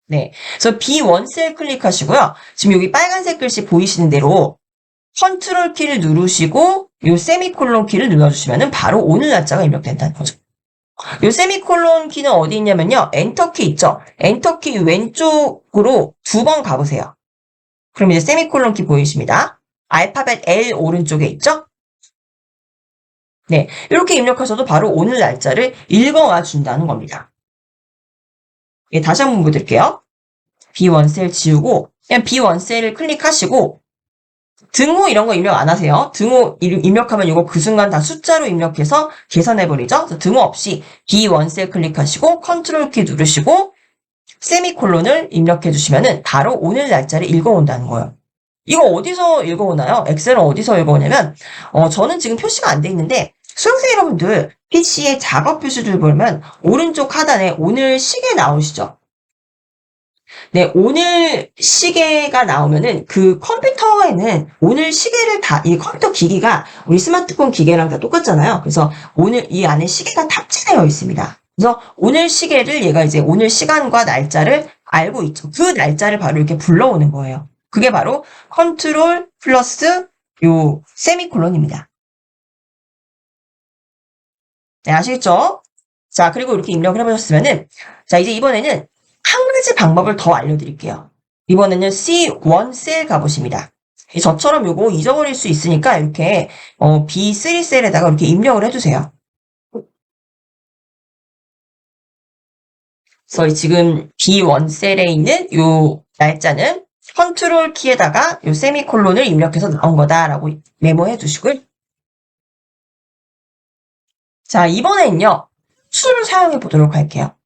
네. 그래서 B1셀 클릭하시고요. 지금 여기 빨간색 글씨 보이시는 대로 컨트롤 키를 누르시고 요 세미콜론 키를 눌러주시면은 바로 오늘 날짜가 입력된다는 거죠. 요 세미콜론 키는 어디 있냐면요. 엔터 키 있죠? 엔터 키 왼쪽으로 두 번 가보세요. 그럼 이제 세미콜론 키 보이십니다. 알파벳 L 오른쪽에 있죠? 네. 이렇게 입력하셔도 바로 오늘 날짜를 읽어와 준다는 겁니다. 예, 다시 한번 보여드릴게요. B1셀 지우고 그냥 B1셀을 클릭하시고 등호 이런 거 입력 안 하세요. 등호 입력하면 이거 그 순간 다 숫자로 입력해서 계산해버리죠. 그래서 등호 없이 B1셀 클릭하시고 컨트롤 키 누르시고 세미콜론을 입력해 주시면은 바로 오늘 날짜를 읽어온다는 거예요. 이거 어디서 읽어오나요? 엑셀은 어디서 읽어오냐면 저는 지금 표시가 안 돼 있는데 수험생 여러분들 PC의 작업 표시들 보면 오른쪽 하단에 오늘 시계 나오시죠? 네, 오늘 시계가 나오면은 그 컴퓨터에는 오늘 시계를 이 컴퓨터 기기가 우리 스마트폰 기계랑 다 똑같잖아요. 그래서 오늘 이 안에 시계가 탑재되어 있습니다. 그래서 오늘 시계를 얘가 이제 오늘 시간과 날짜를 알고 있죠. 그 날짜를 바로 이렇게 불러오는 거예요. 그게 바로 컨트롤 플러스 요 세미콜론입니다. 네, 아시겠죠? 자, 그리고 이렇게 입력을 해보셨으면은 자, 이제 이번에는 한 가지 방법을 더 알려드릴게요. 이번에는 C1셀 가보십니다. 저처럼 요거 잊어버릴 수 있으니까 이렇게 B3셀에다가 이렇게 입력을 해주세요. 그래서 지금 B1셀에 있는 요 날짜는 컨트롤 키에다가 요 세미콜론을 입력해서 나온 거다라고 메모해 주시고요. 자, 이번에는요. 함수를 사용해 보도록 할게요.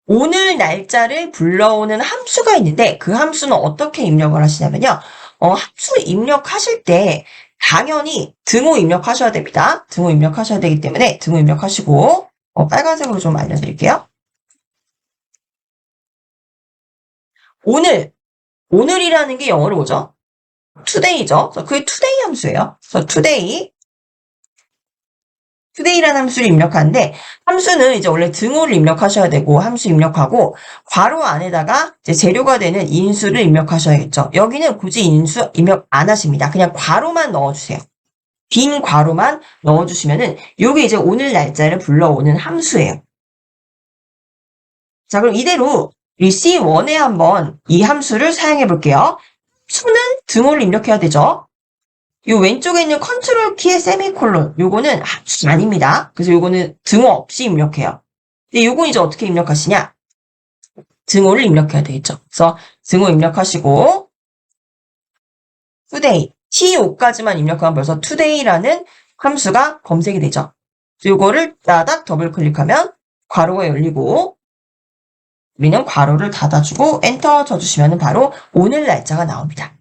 오늘 날짜를 불러오는 함수가 있는데 그 함수는 어떻게 입력을 하시냐면요. 함수 입력하실 때 당연히 등호 입력하셔야 됩니다. 등호 입력하셔야 되기 때문에 등호 입력하시고 빨간색으로 좀 알려드릴게요. 오늘이라는 게 영어로 뭐죠? today죠. 그래서 그게 today 함수예요. 그래서 today라는 함수를 입력하는데 함수는 이제 원래 등호를 입력하셔야 되고 함수 입력하고 괄호 안에다가 이제 재료가 되는 인수를 입력하셔야겠죠. 여기는 굳이 인수 입력 안 하십니다. 그냥 괄호만 넣어주세요. 빈 괄호만 넣어주시면은 요게 이제 오늘 날짜를 불러오는 함수예요. 자, 그럼 이대로 이 C1에 한번 이 함수를 사용해 볼게요. 수는 등호를 입력해야 되죠. 요 왼쪽에 있는 컨트롤 키의 세미콜론, 요거는 함수 아닙니다. 그래서 요거는 등호 없이 입력해요. 근데 요건 이제 어떻게 입력하시냐? 등호를 입력해야 되겠죠. 그래서 등호 입력하시고 today, to5까지만 입력하면 벌써 today라는 함수가 검색이 되죠. 요거를 따닥 더블 클릭하면 괄호가 열리고 우리는 괄호를 닫아주고 엔터 쳐주시면 바로 오늘 날짜가 나옵니다.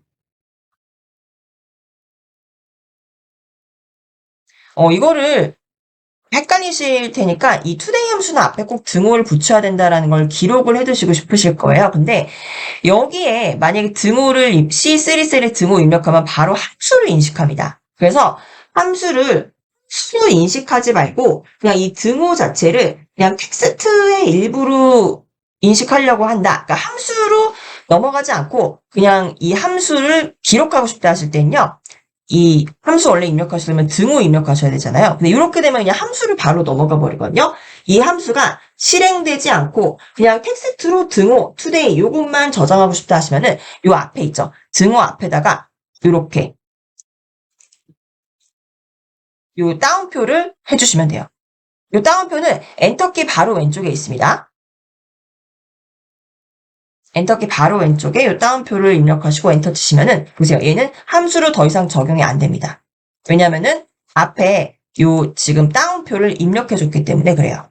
이거를 헷갈리실 테니까 이 today 함수는 앞에 꼭 등호를 붙여야 된다라는 걸 기록을 해두시고 싶으실 거예요. 근데 여기에 만약에 등호를 C3셀에 등호 입력하면 바로 함수를 인식합니다. 그래서 함수를 수 인식하지 말고 그냥 이 등호 자체를 그냥 텍스트의 일부로 인식하려고 한다. 그러니까 함수로 넘어가지 않고 그냥 이 함수를 기록하고 싶다 하실 때는요. 이 함수 원래 입력하시려면 등호 입력하셔야 되잖아요. 근데 이렇게 되면 그냥 함수를 바로 넘어가 버리거든요. 이 함수가 실행되지 않고 그냥 텍스트로 등호, today 요것만 저장하고 싶다 하시면은 요 앞에 있죠. 등호 앞에다가 요렇게 요 따옴표를 해주시면 돼요. 요 따옴표는 엔터키 바로 왼쪽에 있습니다. 엔터키 바로 왼쪽에 요 따옴표를 입력하시고 엔터 치시면은 보세요. 얘는 함수로 더 이상 적용이 안 됩니다. 왜냐면은 앞에 요 지금 따옴표를 입력해 줬기 때문에 그래요.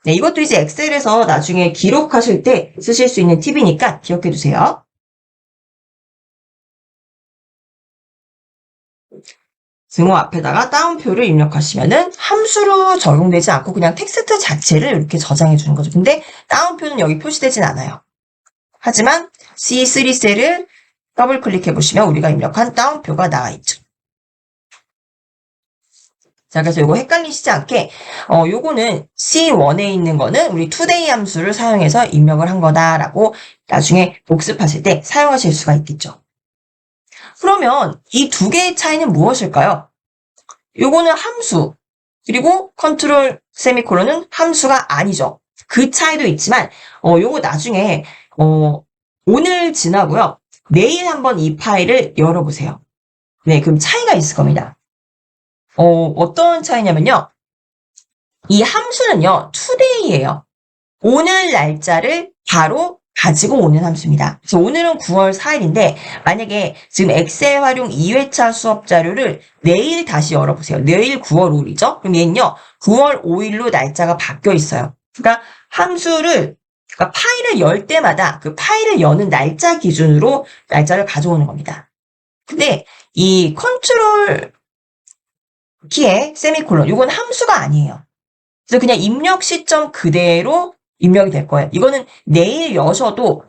네, 이것도 이제 엑셀에서 나중에 기록하실 때 쓰실 수 있는 팁이니까 기억해 두세요. 등호 앞에다가 따옴표를 입력하시면은 함수로 적용되지 않고 그냥 텍스트 자체를 이렇게 저장해 주는 거죠. 근데 따옴표는 여기 표시되진 않아요. 하지만 C3 셀을 더블 클릭해 보시면 우리가 입력한 따옴표가 나와 있죠. 자, 그래서 요거 헷갈리시지 않게, 요거는 C1에 있는 거는 우리 today 함수를 사용해서 입력을 한 거다라고 나중에 복습하실 때 사용하실 수가 있겠죠. 그러면 이 두 개의 차이는 무엇일까요? 요거는 함수, 그리고 컨트롤 세미콜론은 함수가 아니죠. 그 차이도 있지만, 요거 나중에, 오늘 지나고요. 내일 한번 이 파일을 열어보세요. 네, 그럼 차이가 있을 겁니다. 어떤 차이냐면요. 이 함수는요, today예요. 오늘 날짜를 바로 가지고 오는 함수입니다. 그래서 오늘은 9월 4일인데 만약에 지금 엑셀 활용 2회차 수업 자료를 내일 다시 열어보세요. 내일 9월 5일이죠? 그럼 얘는요. 9월 5일로 날짜가 바뀌어 있어요. 그러니까 함수를 그러니까 파일을 열 때마다 그 파일을 여는 날짜 기준으로 날짜를 가져오는 겁니다. 근데 이 컨트롤 키에 세미콜론 이건 함수가 아니에요. 그래서 그냥 입력 시점 그대로 입력이 될 거예요. 이거는 내일 여셔도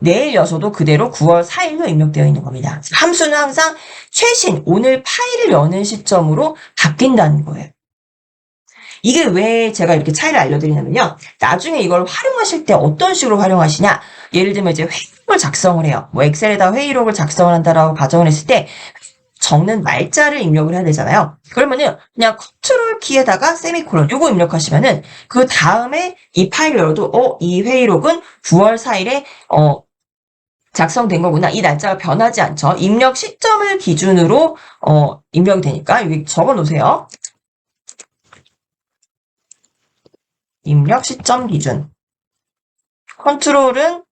그대로 9월 4일로 입력되어 있는 겁니다. 함수는 항상 최신 오늘 파일을 여는 시점으로 바뀐다는 거예요. 이게 왜 제가 이렇게 차이를 알려드리냐면요. 나중에 이걸 활용하실 때 어떤 식으로 활용하시냐. 예를 들면 이제 회의록을 작성을 해요. 뭐 엑셀에다 회의록을 작성을 한다라고 가정을 했을 때 적는 날짜를 입력을 해야 되잖아요. 그러면은 그냥 컨트롤 키에다가 세미콜론 요거 입력하시면은 그 다음에 이 파일을 열어도 이 회의록은 9월 4일에 작성된 거구나. 이 날짜가 변하지 않죠. 입력 시점을 기준으로 입력이 되니까 여기 적어 놓으세요. 입력 시점 기준. 컨트롤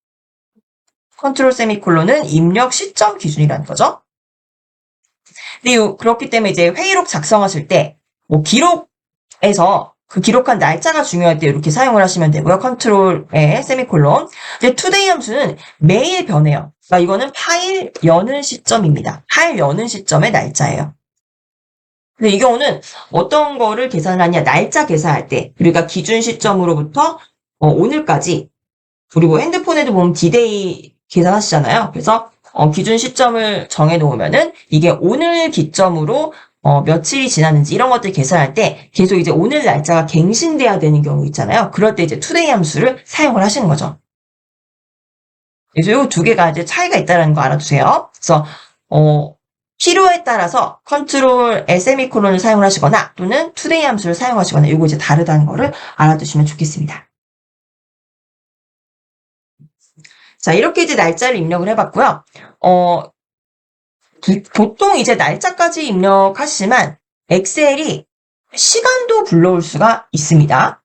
세미콜론은 입력 시점 기준이라는 거죠. 근데 그렇기 때문에 이제 회의록 작성하실 때, 뭐 기록에서 그 기록한 날짜가 중요할 때 이렇게 사용을 하시면 되고요. 컨트롤에 세미콜론. 근데 today 함수는 매일 변해요. 그러니까 이거는 파일 여는 시점입니다. 파일 여는 시점의 날짜예요. 근데 이 경우는 어떤 거를 계산을 하냐. 날짜 계산할 때. 그러니까 기준 시점으로부터 오늘까지. 그리고 핸드폰에도 보면 D-Day 계산하시잖아요. 그래서 기준 시점을 정해 놓으면은 이게 오늘 기점으로 며칠이 지났는지 이런 것들 계산할 때 계속 이제 오늘 날짜가 갱신돼야 되는 경우 있잖아요. 그럴 때 이제 today 함수를 사용을 하시는 거죠. 그래서 이 두 개가 이제 차이가 있다는 거 알아두세요. 그래서 필요에 따라서 컨트롤 세미콜론을 사용을 하시거나 또는 today 함수를 사용하시거나 이거 이제 다르다는 거를 알아두시면 좋겠습니다. 자, 이렇게 이제 날짜를 입력을 해봤고요. 보통 이제 날짜까지 입력하시지만 엑셀이 시간도 불러올 수가 있습니다.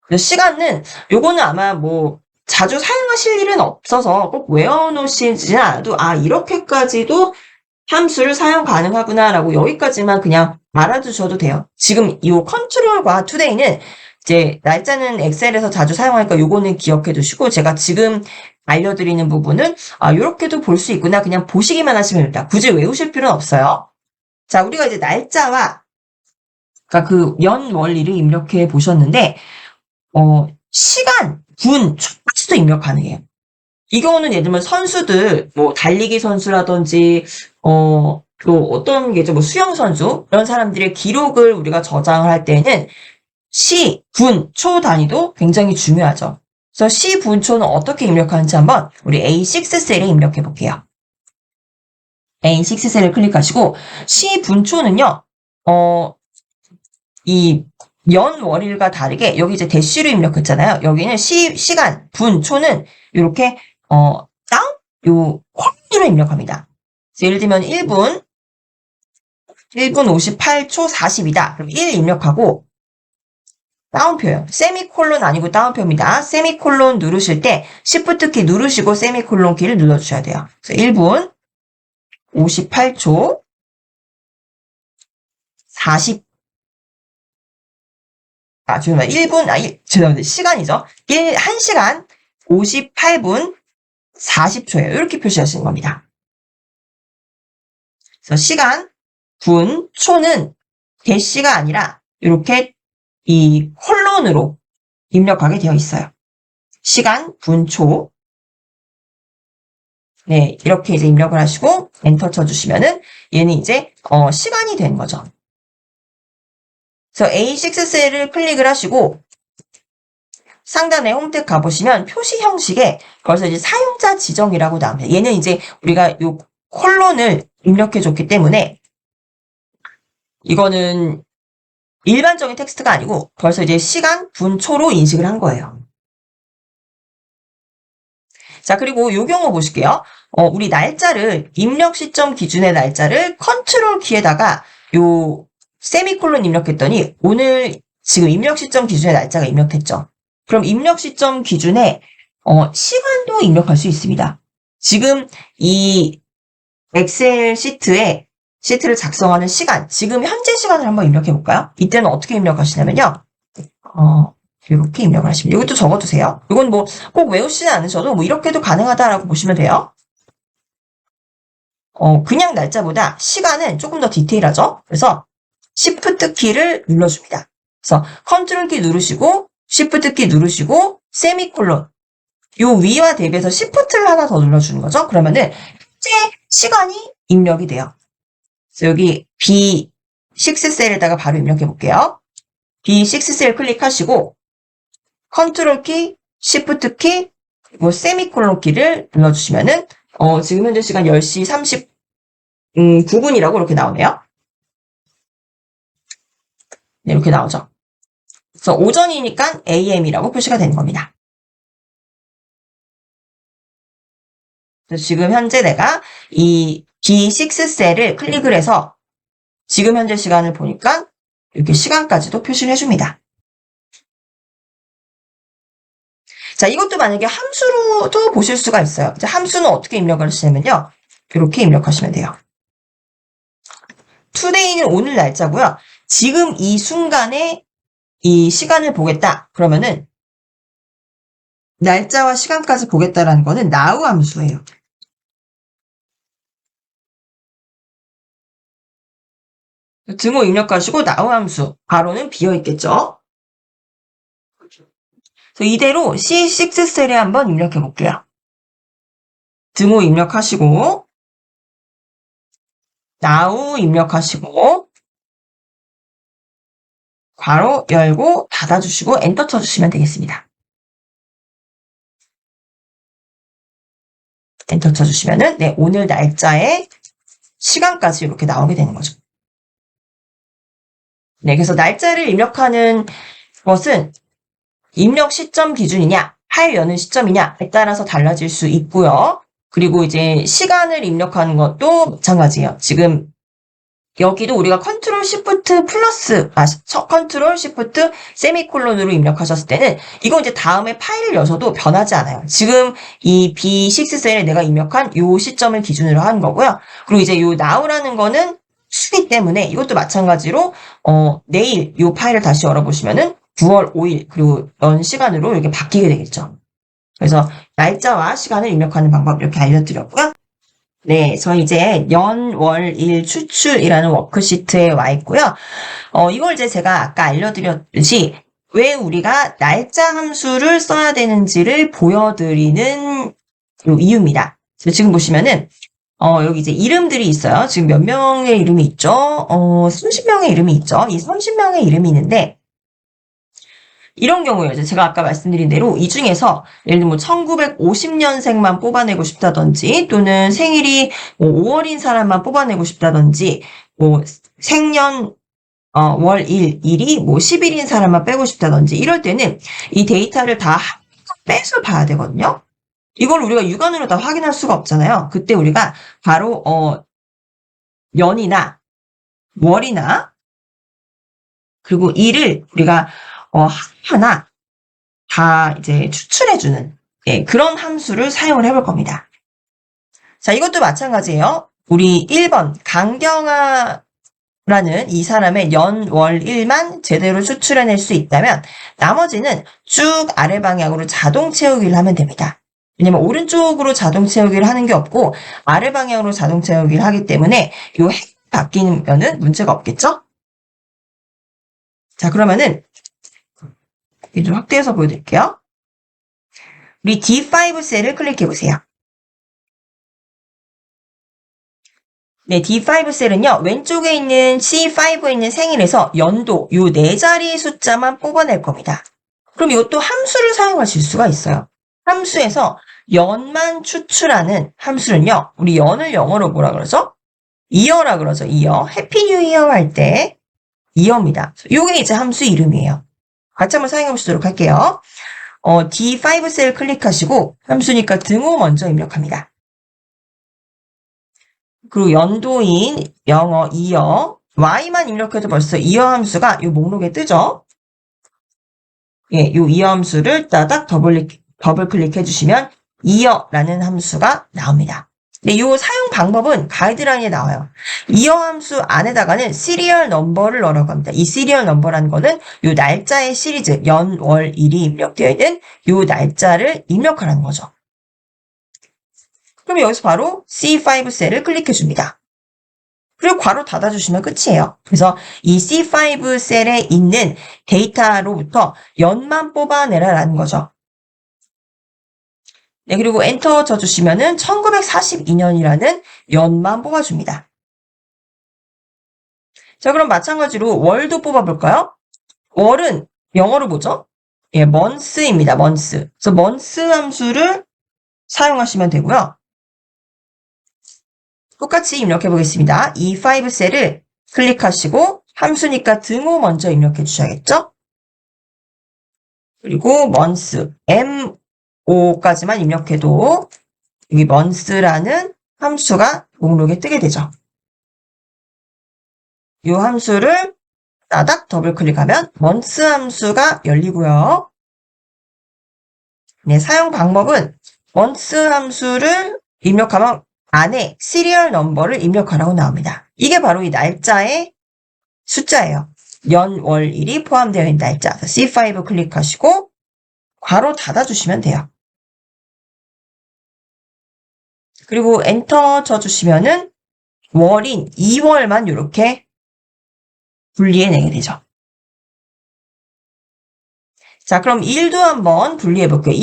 그래서 시간은 요거는 아마 뭐 자주 사용하실 일은 없어서 꼭 외워놓으시지는 않아도 이렇게까지도 함수를 사용 가능하구나라고 여기까지만 그냥 알아두셔도 돼요. 지금 이 컨트롤과 today는 이제 날짜는 엑셀에서 자주 사용하니까 요거는 기억해 두시고 제가 지금 알려드리는 부분은 이렇게도 볼 수 있구나 그냥 보시기만 하시면 됩니다. 굳이 외우실 필요는 없어요. 자, 우리가 이제 날짜와 그러니까 그 연 원리를 입력해 보셨는데 시간, 분, 초까지도 입력 가능해요. 이 경우는 예를 들면 선수들 뭐 달리기 선수라든지 또 어떤 게죠? 뭐 수영 선수 이런 사람들의 기록을 우리가 저장을 할 때는 시, 분, 초 단위도 굉장히 중요하죠. 그래서 시, 분, 초는 어떻게 입력하는지 한번 우리 A6 셀에 입력해 볼게요. A6 셀을 클릭하시고 시, 분, 초는요. 이 연월일과 다르게 여기 이제 대시로 입력했잖아요. 여기는 시간, 분, 초는 이렇게 다운 요 콜로 입력합니다. 예를 들면 1분 58초 40이다. 그럼 1 입력하고 따옴표예요. 세미콜론 아니고 따옴표입니다. 세미콜론 누르실 때 Shift 키 누르시고 세미콜론 키를 눌러주셔야 돼요. 그래서 1분 58초 40 죄송합니다. 1분, 죄송합니다. 시간이죠. 1시간 58분 40초예요. 이렇게 표시하시는 겁니다. 그래서 시간, 분, 초는 대시가 아니라 이렇게 이 콜론으로 입력하게 되어 있어요. 시간, 분, 초. 네, 이렇게 이제 입력을 하시고 엔터 쳐주시면은 얘는 이제 시간이 된 거죠. 그래서 A6 셀을 클릭을 하시고 상단에 홈택 가보시면 표시 형식에 거기서 이제 사용자 지정이라고 나옵니다. 얘는 이제 우리가 요 콜론을 입력해 줬기 때문에 이거는 일반적인 텍스트가 아니고 벌써 이제 시간, 분, 초로 인식을 한 거예요. 자, 그리고 요 경우 보실게요. 우리 날짜를, 입력 시점 기준의 날짜를 컨트롤 키에다가 요 세미콜론 입력했더니 오늘 지금 입력 시점 기준의 날짜가 입력했죠. 그럼 입력 시점 기준에 시간도 입력할 수 있습니다. 지금 이 엑셀 시트를 작성하는 시간, 지금 현재 시간을 한번 입력해 볼까요? 이때는 어떻게 입력하시냐면요. 이렇게 입력을 하시면 이것도 적어두세요. 이건 뭐 꼭 외우시지 않으셔도 뭐 이렇게도 가능하다라고 보시면 돼요. 그냥 날짜보다 시간은 조금 더 디테일하죠. 그래서 Shift 키를 눌러줍니다. 그래서 컨트롤 키 누르시고 Shift 키 누르시고 세미콜론 요 위와 대비해서 Shift를 하나 더 눌러주는 거죠. 그러면은 현재 시간이 입력이 돼요. 그래서 여기 B6 셀에다가 바로 입력해 볼게요. B6 셀 클릭하시고 컨트롤 키, Shift 키, 그리고 세미콜론 키를 눌러주시면은 지금 현재 시간 10시 39분이라고 이렇게 나오네요. 네, 이렇게 나오죠. 그래서 오전이니까 AM이라고 표시가 되는 겁니다. 그래서 지금 현재 내가 이 B6 셀을 클릭을 해서 지금 현재 시간을 보니까 이렇게 시간까지도 표시를 해줍니다. 자, 이것도 만약에 함수로도 보실 수가 있어요. 이제 함수는 어떻게 입력을 하시냐면요. 이렇게 입력하시면 돼요. today는 오늘 날짜고요. 지금 이 순간에 이 시간을 보겠다. 그러면은 날짜와 시간까지 보겠다라는 거는 now 함수예요. 등호 입력하시고 now 함수. 바로는 비어 있겠죠. 그래서 이대로 C6 셀에 한번 입력해 볼게요. 등호 입력하시고 now 입력하시고 괄호 열고 닫아주시고 엔터 쳐주시면 되겠습니다. 엔터 쳐주시면은 네, 오늘 날짜에 시간까지 이렇게 나오게 되는 거죠. 네, 그래서 날짜를 입력하는 것은 입력 시점 기준이냐, 파일 여는 시점이냐에 따라서 달라질 수 있고요. 그리고 이제 시간을 입력하는 것도 마찬가지예요. 지금 여기도 우리가 컨트롤 시프트 플러스, 컨트롤 시프트 세미콜론으로 입력하셨을 때는 이거 이제 다음에 파일을 여셔도 변하지 않아요. 지금 이 B6 셀에 내가 입력한 요 시점을 기준으로 하는 거고요. 그리고 이제 요 now라는 거는 수기 때문에 이것도 마찬가지로 내일 요 파일을 다시 열어보시면은 9월 5일 그리고 연 시간으로 이렇게 바뀌게 되겠죠. 그래서 날짜와 시간을 입력하는 방법 이렇게 알려드렸고요. 네, 저희 이제 연, 월, 일 추출이라는 워크시트에 와 있고요. 이걸 이제 제가 아까 알려드렸듯이 왜 우리가 날짜 함수를 써야 되는지를 보여드리는 이유입니다. 지금 보시면은 여기 이제 이름들이 있어요. 지금 몇 명의 이름이 있죠? 30명의 이름이 있죠? 이 30명의 이름이 있는데 이런 경우에 이제 제가 아까 말씀드린 대로 이 중에서 예를 들면 뭐 1950년생만 뽑아내고 싶다든지 또는 생일이 뭐 5월인 사람만 뽑아내고 싶다든지 뭐 생년 월, 일이 뭐 10일인 사람만 빼고 싶다든지 이럴 때는 이 데이터를 다 빼서 봐야 되거든요. 이걸 우리가 육안으로 다 확인할 수가 없잖아요. 그때 우리가 바로 년이나 월이나 그리고 일을 우리가 하나 다 이제 추출해주는 그런 함수를 사용을 해볼 겁니다. 자, 이것도 마찬가지예요. 우리 1번 강경하라는 이 사람의 연, 월, 일만 제대로 추출해낼 수 있다면 나머지는 쭉 아래 방향으로 자동 채우기를 하면 됩니다. 왜냐면 오른쪽으로 자동 채우기를 하는 게 없고 아래 방향으로 자동 채우기를 하기 때문에 요 핵 바뀌면은 문제가 없겠죠? 자, 그러면은 좀 확대해서 보여드릴게요. 우리 D5 셀을 클릭해 보세요. 네, D5 셀은요, 왼쪽에 있는 C5에 있는 생일에서 연도, 요 네 자리 숫자만 뽑아낼 겁니다. 그럼 이것도 함수를 사용하실 수가 있어요. 함수에서 연만 추출하는 함수는요, 우리 연을 영어로 뭐라 그러죠? 이어라 그러죠, 이어. 해피 뉴 이어 할 때 이어입니다. 요게 이제 함수 이름이에요. 같이 한번 사용해 보시도록 할게요. D5 셀 클릭하시고 함수니까 등호 먼저 입력합니다. 그리고 연도인 영어 이어 Y만 입력해도 벌써 이어 함수가 이 목록에 뜨죠. 예, 이 이어 함수를 따닥 더블 클릭해 주시면 이어라는 함수가 나옵니다. 네, 이 사용 방법은 가이드라인에 나와요. 이어 함수 안에다가는 시리얼 넘버를 넣으라고 합니다. 이 시리얼 넘버라는 거는 이 날짜의 시리즈, 연, 월, 일이 입력되어 있는 이 날짜를 입력하라는 거죠. 그럼 여기서 바로 C5 셀을 클릭해 줍니다. 그리고 괄호 닫아주시면 끝이에요. 그래서 이 C5 셀에 있는 데이터로부터 연만 뽑아내라라는 거죠. 네, 그리고 엔터 쳐주시면은 1942년이라는 연만 뽑아줍니다. 자, 그럼 마찬가지로 월도 뽑아볼까요? 월은 영어로 뭐죠? 예, month입니다. month. 그래서 month 함수를 사용하시면 되고요. 똑같이 입력해 보겠습니다. 이 5 셀을 클릭하시고 함수니까 등호 먼저 입력해 주셔야겠죠? 그리고 month, MO까지만 입력해도 여기 month라는 함수가 목록에 뜨게 되죠. 이 함수를 따닥 더블 클릭하면 month 함수가 열리고요. 네, 사용 방법은 month 함수를 입력하면 안에 시리얼 넘버를 입력하라고 나옵니다. 이게 바로 이 날짜의 숫자예요. 연, 월, 일이 포함되어 있는 날짜. C5 클릭하시고 괄호 닫아주시면 돼요. 그리고 엔터 쳐주시면은 월인 2월만 이렇게 분리해내게 되죠. 자, 그럼 일도 한번 분리해볼게요.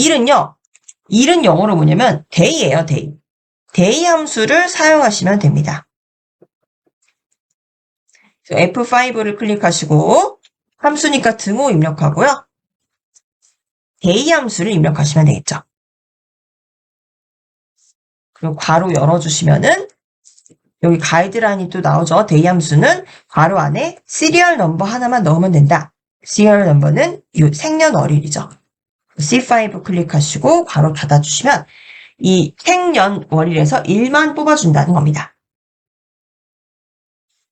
일은 영어로 뭐냐면 day예요, day. day 함수를 사용하시면 됩니다. F5를 클릭하시고 함수니까 등호 입력하고요. day 함수를 입력하시면 되겠죠. 그리고 괄호 열어주시면은 여기 가이드라인이 또 나오죠. day 함수는 괄호 안에 시리얼 넘버 하나만 넣으면 된다. 시리얼 넘버는 이 생년월일이죠. C5 클릭하시고 괄호 닫아주시면 이 생년월일에서 1만 뽑아준다는 겁니다.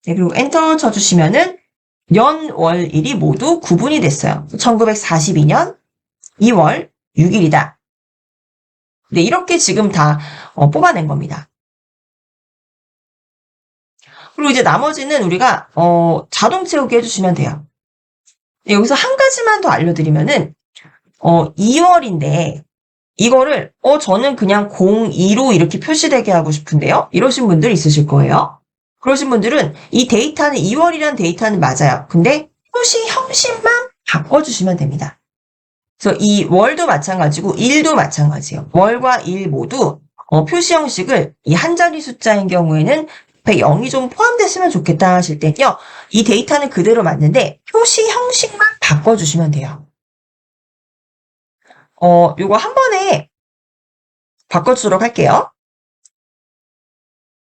네, 그리고 엔터 쳐주시면은 연, 월, 일이 모두 구분이 됐어요. 1942년 2월 6일이다. 네, 이렇게 지금 다 뽑아낸 겁니다. 그리고 이제 나머지는 우리가 자동 채우기 해주시면 돼요. 네, 여기서 한 가지만 더 알려드리면은 2월인데 이거를 저는 그냥 02로 이렇게 표시되게 하고 싶은데요. 이러신 분들 있으실 거예요. 그러신 분들은 이 데이터는 2월이라는 데이터는 맞아요. 근데 표시 형식만 바꿔주시면 됩니다. 그래서 이 월도 마찬가지고 일도 마찬가지예요. 월과 일 모두 표시 형식을 이 한 자리 숫자인 경우에는 0이 좀 포함됐으면 좋겠다 하실 때는요. 이 데이터는 그대로 맞는데 표시 형식만 바꿔주시면 돼요. 요거 한 번에 바꿔주도록 할게요.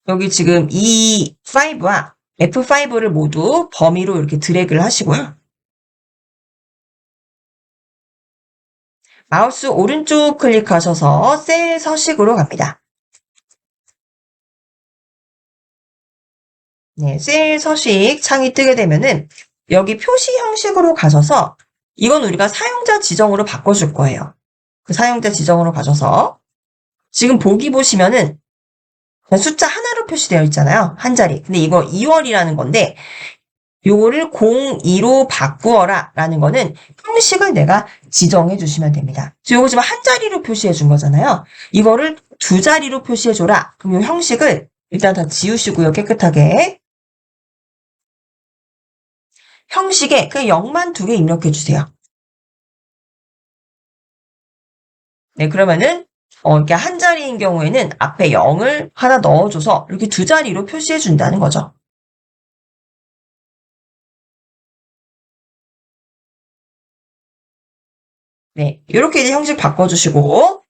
여기 지금 E5와 F5를 모두 범위로 이렇게 드래그를 하시고요. 마우스 오른쪽 클릭하셔서 셀 서식으로 갑니다. 네, 셀 서식 창이 뜨게 되면은 여기 표시 형식으로 가셔서 이건 우리가 사용자 지정으로 바꿔줄 거예요. 그 사용자 지정으로 가셔서 지금 보기 보시면은 숫자 하나로 표시되어 있잖아요. 한 자리. 근데 이거 2월이라는 건데 요거를 02로 바꾸어라 라는 거는 형식을 내가 지정해 주시면 됩니다. 요거 지금 한 자리로 표시해 준 거잖아요. 이거를 두 자리로 표시해 줘라. 그럼 요 형식을 일단 다 지우시고요. 깨끗하게. 형식에 그 0만 두 개 입력해 주세요. 네, 그러면은 이렇게 한 자리인 경우에는 앞에 0을 하나 넣어줘서 이렇게 두 자리로 표시해 준다는 거죠. 네, 이렇게 이제 형식 바꿔주시고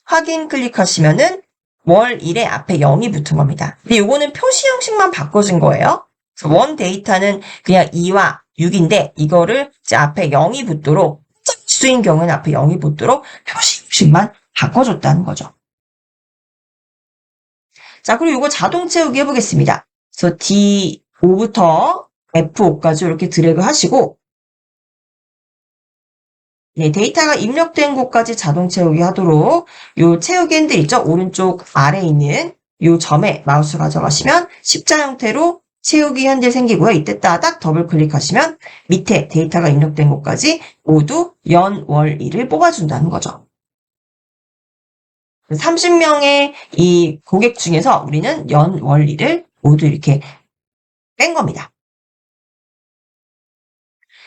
확인 클릭하시면은 월 1에 앞에 0이 붙은 겁니다. 근데 요거는 표시 형식만 바꿔준 거예요. 그래서 원 데이터는 그냥 2와 6인데 이거를 이제 앞에 0이 붙도록 수인 경우에는 앞에 0이 붙도록 표시 형식만 바꿔줬다는 거죠. 자, 그리고 이거 자동 채우기 해보겠습니다. 그래서 D5부터 F5까지 이렇게 드래그 하시고 네, 데이터가 입력된 곳까지 자동 채우기 하도록 요 채우기 핸들 있죠? 오른쪽 아래에 있는 요 점에 마우스 가져가시면 십자 형태로 채우기 핸들 생기고요. 이때 따닥 더블 클릭하시면 밑에 데이터가 입력된 곳까지 모두 연, 월, 일을 뽑아준다는 거죠. 30명의 이 고객 중에서 우리는 연, 월, 일을 모두 이렇게 뺀 겁니다.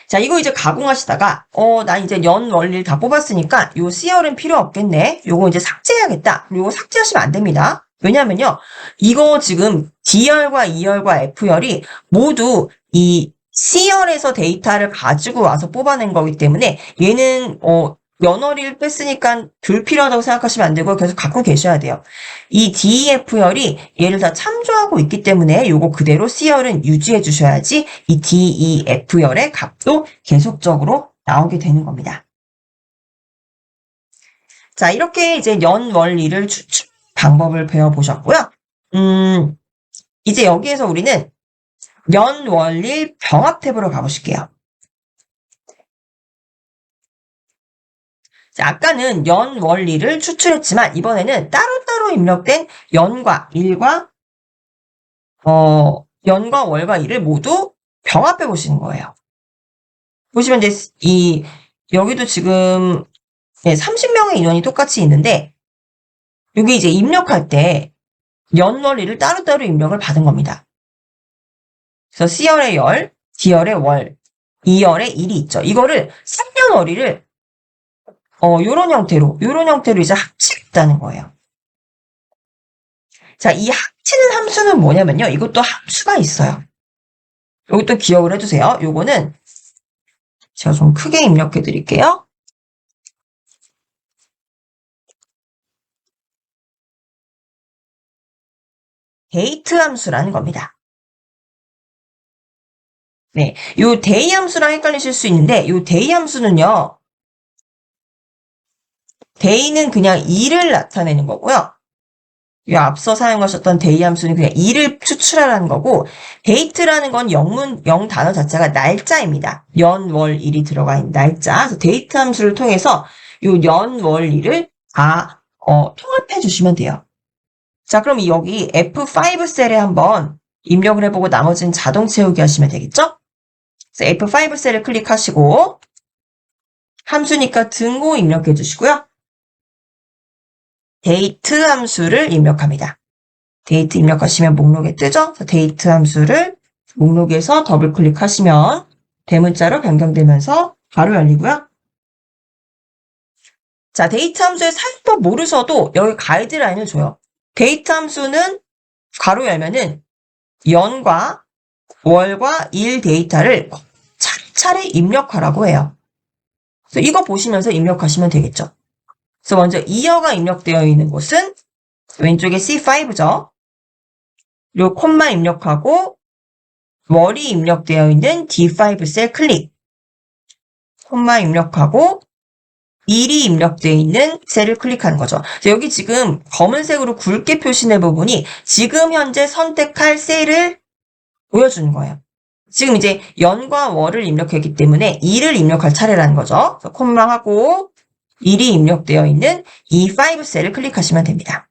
자, 이거 이제 가공하시다가, 난 이제 연, 월, 일 다 뽑았으니까 요 CR은 필요 없겠네. 요거 이제 삭제해야겠다. 요거 삭제하시면 안 됩니다. 왜냐면요. 이거 지금 D열과 E열과 F열이 모두 이 C열에서 데이터를 가지고 와서 뽑아낸 거기 때문에 얘는, 연월일 뺐으니까 불필요하다고 생각하시면 안 되고 계속 갖고 계셔야 돼요. 이 DEF열이 얘를 다 참조하고 있기 때문에 요거 그대로 C열은 유지해 주셔야지 이 DEF열의 값도 계속적으로 나오게 되는 겁니다. 자, 이렇게 이제 연, 월, 일을 추출 방법을 배워보셨고요. 이제 여기에서 우리는 연, 월, 일 병합 탭으로 가보실게요. 자, 아까는 연, 월, 일을 추출했지만 이번에는 따로따로 입력된 연과 일과 연과 월과 일을 모두 병합해 보시는 거예요. 보시면 이제 여기도 지금 30명의 인원이 똑같이 있는데 여기 이제 입력할 때 연, 월, 일을 따로따로 입력을 받은 겁니다. 그래서 C열의 열, D열의 월, E열의 일이 있죠. 이거를 3년 월일을 요런 형태로 이제 합치겠다는 거예요. 자, 이 합치는 함수는 뭐냐면요. 이것도 함수가 있어요. 이것도 기억을 해주세요. 요거는 제가 좀 크게 입력해 드릴게요. 데이트 함수라는 겁니다. 네, 요 데이 함수랑 헷갈리실 수 있는데 요 데이 함수는요. 데이는 그냥 일을 나타내는 거고요. 이 앞서 사용하셨던 데이 함수는 그냥 일을 추출하라는 거고 데이트라는 건 영 단어 자체가 날짜입니다. 연, 월, 일이 들어가 있는 날짜. 그래서 데이트 함수를 통해서 요 연, 월, 일을 다 통합해 주시면 돼요. 자, 그럼 여기 F5 셀에 한번 입력을 해보고 나머지는 자동 채우기 하시면 되겠죠? 그래서 F5 셀을 클릭하시고 함수니까 등호 입력해 주시고요. 데이트 함수를 입력합니다. 데이트 입력하시면 목록에 뜨죠? 데이트 함수를 목록에서 더블 클릭하시면 대문자로 변경되면서 바로 열리고요. 자, 데이트 함수의 사용법 모르셔도 여기 가이드라인을 줘요. 데이트 함수는 가로 열면은 연과 월과 일 데이터를 차례차례 입력하라고 해요. 그래서 이거 보시면서 입력하시면 되겠죠. 그래서 먼저 이어가 입력되어 있는 곳은 왼쪽에 C5죠. 요 콤마 입력하고 월이 입력되어 있는 D5 셀 클릭. 콤마 입력하고 일이 입력되어 있는 셀을 클릭하는 거죠. 여기 지금 검은색으로 굵게 표시된 부분이 지금 현재 선택할 셀을 보여주는 거예요. 지금 이제 연과 월을 입력했기 때문에 일을 입력할 차례라는 거죠. 그래서 콤마하고 일이 입력되어 있는 E5 셀을 클릭하시면 됩니다.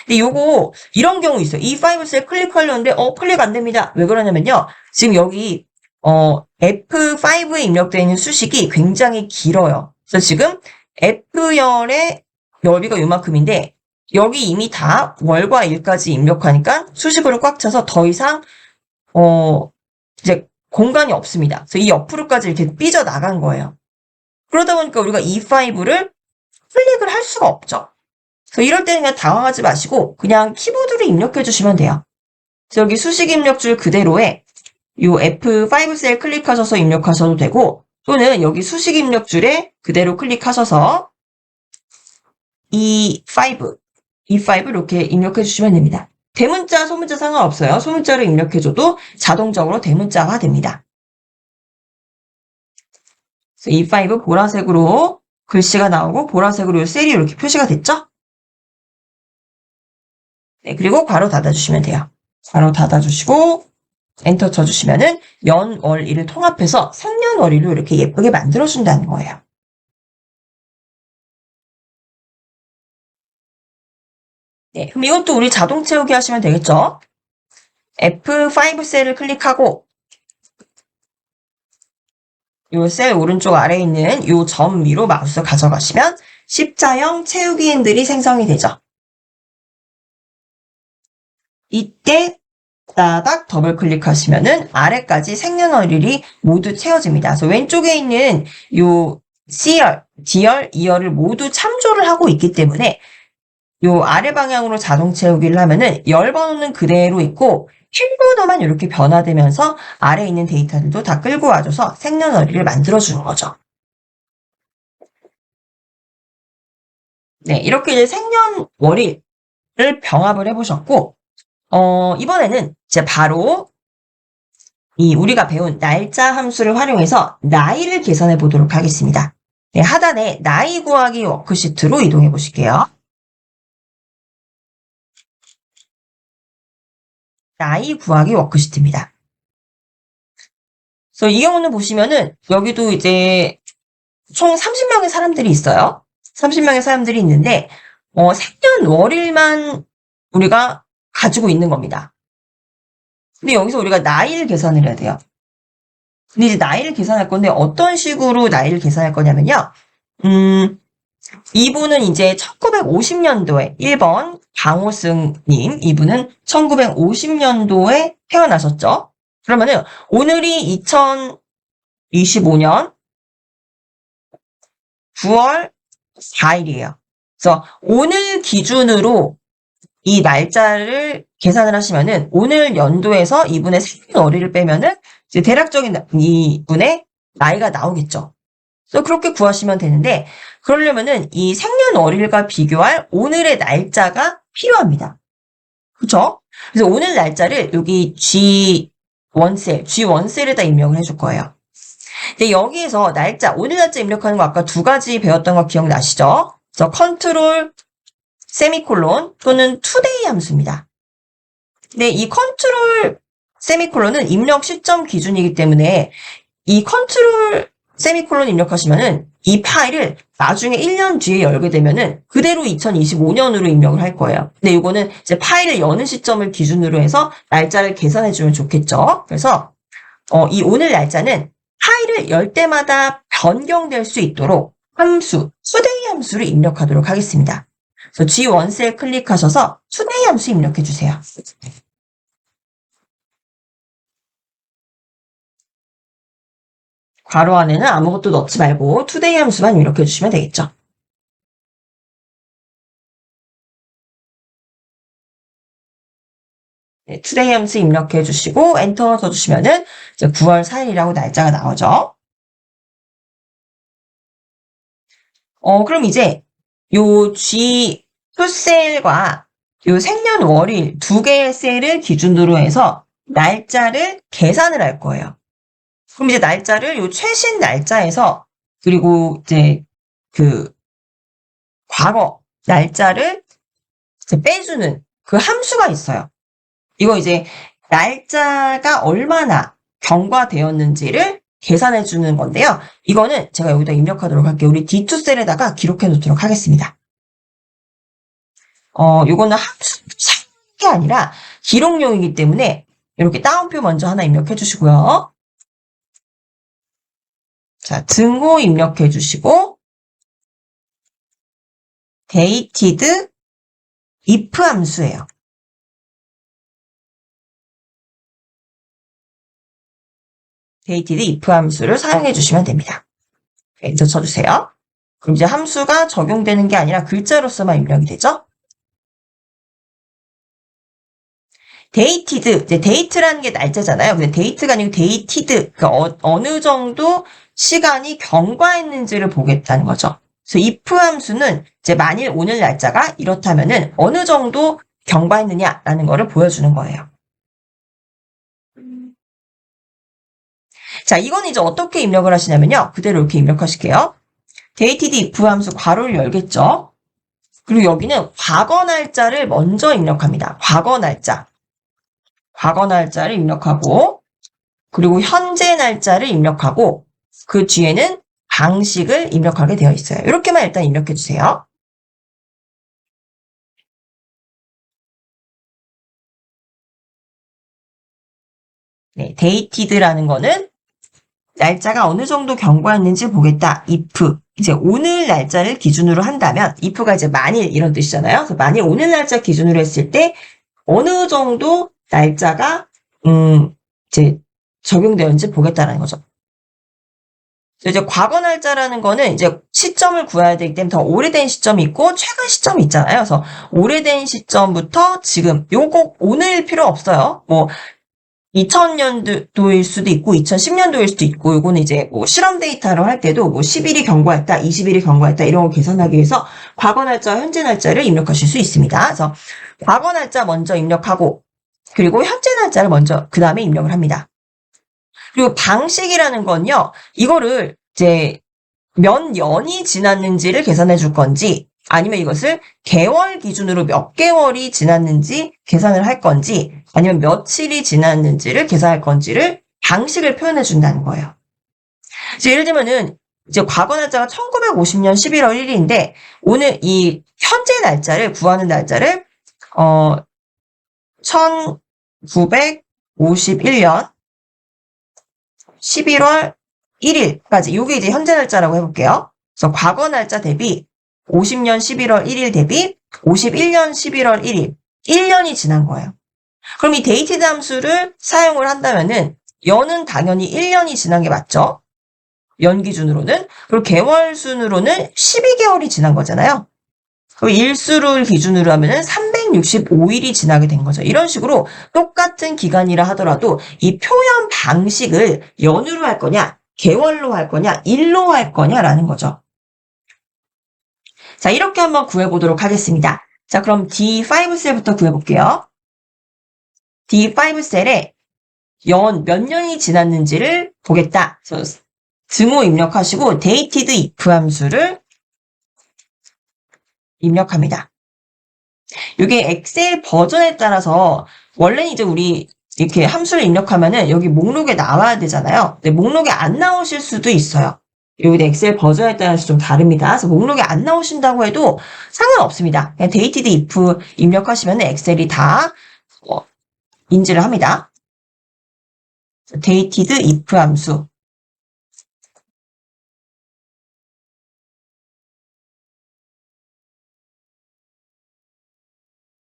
근데 요거 이런 경우 있어요. E5 셀 클릭하려는데 클릭 안 됩니다. 왜 그러냐면요. 지금 여기 F5에 입력되어 있는 수식이 굉장히 길어요. 그래서 지금 F열의 넓이가 요만큼인데 여기 이미 다 월과 일까지 입력하니까 수식으로 꽉 차서 더 이상 이제 공간이 없습니다. 그래서 이 옆으로까지 이렇게 삐져나간 거예요. 그러다 보니까 우리가 E5를 클릭을 할 수가 없죠. 그래서 이럴 때는 그냥 당황하지 마시고 그냥 키보드로 입력해 주시면 돼요. 그래서 여기 수식 입력줄 그대로에 요 F5 셀 클릭하셔서 입력하셔도 되고 또는 여기 수식 입력줄에 그대로 클릭하셔서 E5 이렇게 입력해 주시면 됩니다. 대문자, 소문자 상관없어요. 소문자로 입력해줘도 자동적으로 대문자가 됩니다. 그래서 E5 보라색으로 글씨가 나오고 보라색으로 셀이 이렇게 표시가 됐죠? 네, 그리고 괄호 닫아주시면 돼요. 괄호 닫아주시고 엔터 쳐주시면은 연, 월, 일을 통합해서 생년월일로 이렇게 예쁘게 만들어준다는 거예요. 네, 그럼 이것도 우리 자동 채우기 하시면 되겠죠? F5 셀을 클릭하고 요 셀 오른쪽 아래에 있는 요 점 위로 마우스 가져가시면 십자형 채우기 핸들이 생성이 되죠. 이때 따닥 더블 클릭하시면은 아래까지 생년월일이 모두 채워집니다. 그래서 왼쪽에 있는 요 C열, D열, E열을 모두 참조를 하고 있기 때문에 요 아래 방향으로 자동 채우기를 하면은 열 번호는 그대로 있고 필 번호만 이렇게 변화되면서 아래에 있는 데이터들도 다 끌고 와줘서 생년월일을 만들어주는 거죠. 네, 이렇게 이제 생년월일을 병합을 해보셨고 이번에는 이제 바로 이 우리가 배운 날짜 함수를 활용해서 나이를 계산해 보도록 하겠습니다. 네, 하단에 나이 구하기 워크시트로 이동해 보실게요. 나이 구하기 워크시트입니다. 그래서 이 경우는 보시면은 여기도 이제 총 30명의 사람들이 있어요. 30명의 사람들이 있는데 생년월일만 우리가 가지고 있는 겁니다. 근데 여기서 우리가 나이를 계산을 해야 돼요. 근데 이제 나이를 계산할 건데 어떤 식으로 나이를 계산할 거냐면요. 이분은 이제 1950년도에 1번 강호승님 이분은 1950년도에 태어나셨죠. 그러면은 오늘이 2025년 9월 4일이에요. 그래서 오늘 기준으로 이 날짜를 계산을 하시면은 오늘 연도에서 이분의 생년월일을 빼면은 이제 대략적인 이분의 나이가 나오겠죠. 그래서 그렇게 구하시면 되는데 그러려면은 이 생년월일과 비교할 오늘의 날짜가 필요합니다. 그렇죠? 그래서 오늘 날짜를 여기 G1셀에다 입력을 해줄 거예요. 근데 여기에서 날짜, 오늘 날짜 입력하는 거 아까 두 가지 배웠던 거 기억나시죠? 그래서 컨트롤 세미콜론 또는 투데이 함수입니다. 근데 이 컨트롤 세미콜론은 입력 시점 기준이기 때문에 이 컨트롤 세미콜론 입력하시면은 이 파일을 나중에 1년 뒤에 열게 되면은 그대로 2025년으로 입력을 할 거예요. 근데 이거는 이제 파일을 여는 시점을 기준으로 해서 날짜를 계산해 주면 좋겠죠. 그래서 이 오늘 날짜는 파일을 열 때마다 변경될 수 있도록 함수, 투데이 함수를 입력하도록 하겠습니다. 그래서 G1셀 클릭하셔서 투데이 함수 입력해 주세요. 괄호 안에는 아무것도 넣지 말고 투데이 함수만 입력해 주시면 되겠죠. 네, 투데이 함수 입력해 주시고 엔터 쳐주시면은 이제 9월 4일이라고 날짜가 나오죠. 그럼 이제 요 G2셀과 요 생년월일 두 개의 셀을 기준으로 해서 날짜를 계산을 할 거예요. 그럼 이제 날짜를 요 최신 날짜에서 그리고 이제 그 과거 날짜를 이제 빼주는 그 함수가 있어요. 이거 이제 날짜가 얼마나 경과되었는지를 계산해 주는 건데요. 이거는 제가 여기다 입력하도록 할게요. 우리 D2 셀에다가 기록해 놓도록 하겠습니다. 요거는 함수 사용이 아니라 기록용이기 때문에 이렇게 따옴표 먼저 하나 입력해 주시고요. 자, 등호 입력해 주시고 dated if 함수예요. dated if 함수를 사용해 주시면 됩니다. 엔터 쳐주세요. 그럼 이제 함수가 적용되는 게 아니라 글자로서만 입력이 되죠. dated, 이제 date라는 게 날짜잖아요. 근데 date가 아니고 dated, 그러니까 어느 정도 시간이 경과했는지를 보겠다는 거죠. 그래서 if 함수는 이제 만일 오늘 날짜가 이렇다면은 어느 정도 경과했느냐라는 거를 보여주는 거예요. 자, 이건 이제 어떻게 입력을 하시냐면요. 그대로 이렇게 입력하실게요. dated if 함수 괄호를 열겠죠. 그리고 여기는 과거 날짜를 먼저 입력합니다. 과거 날짜를 입력하고, 그리고 현재 날짜를 입력하고, 그 뒤에는 방식을 입력하게 되어 있어요. 이렇게만 일단 입력해 주세요. 네, dated라는 거는 날짜가 어느 정도 경과했는지 보겠다. if. 이제 오늘 날짜를 기준으로 한다면, if가 이제 만일 이런 뜻이잖아요. 그래서 만일 오늘 날짜 기준으로 했을 때 어느 정도 날짜가 이제 적용되었는지 보겠다는 거죠. 이제 과거 날짜라는 거는 이제 시점을 구해야 되기 때문에 더 오래된 시점이 있고 최근 시점이 있잖아요. 그래서 오래된 시점부터 지금 요거 꼭 오늘 필요 없어요. 뭐 2000년도일 수도 있고 2010년도일 수도 있고 요거는 이제 뭐 실험 데이터로 할 때도 뭐 10일이 경과했다, 20일이 경과했다 이런 거 계산하기 위해서 과거 날짜와 현재 날짜를 입력하실 수 있습니다. 그래서 과거 날짜 먼저 입력하고 그리고 현재 날짜를 먼저 그 다음에 입력을 합니다. 그리고 방식이라는 건요. 이거를 이제 몇 년이 지났는지를 계산해 줄 건지 아니면 이것을 개월 기준으로 몇 개월이 지났는지 계산을 할 건지 아니면 며칠이 지났는지를 계산할 건지를 방식을 표현해 준다는 거예요. 이제 예를 들면은 이제 과거 날짜가 1950년 11월 1일인데 오늘 이 현재 날짜를 구하는 날짜를 1951년 11월 1일까지 요게 이제 현재 날짜라고 해볼게요. 그래서 과거 날짜 대비 50년 11월 1일 대비 51년 11월 1일 1년이 지난 거예요. 그럼 이 dated 함수를 사용을 한다면은 연은 당연히 1년이 지난 게 맞죠? 연 기준으로는. 그리고 개월 순으로는 12개월이 지난 거잖아요. 그리고 일수를 기준으로 하면은 365일이 지나게 된 거죠. 이런 식으로 똑같은 기간이라 하더라도 이 표현 방식을 연으로 할 거냐, 개월로 할 거냐, 일로 할 거냐라는 거죠. 자, 이렇게 한번 구해보도록 하겠습니다. 자, 그럼 D5 셀부터 구해볼게요. D5 셀에 연 몇 년이 지났는지를 보겠다. 그래서 등호 입력하시고 dated if 함수를 입력합니다. 이게 엑셀 버전에 따라서 원래는 이제 우리 이렇게 함수를 입력하면은 여기 목록에 나와야 되잖아요. 근데 목록에 안 나오실 수도 있어요. 여기 엑셀 버전에 따라서 좀 다릅니다. 그래서 목록에 안 나오신다고 해도 상관없습니다. 그냥 dated if 입력하시면 엑셀이 다 인지를 합니다. dated if 함수.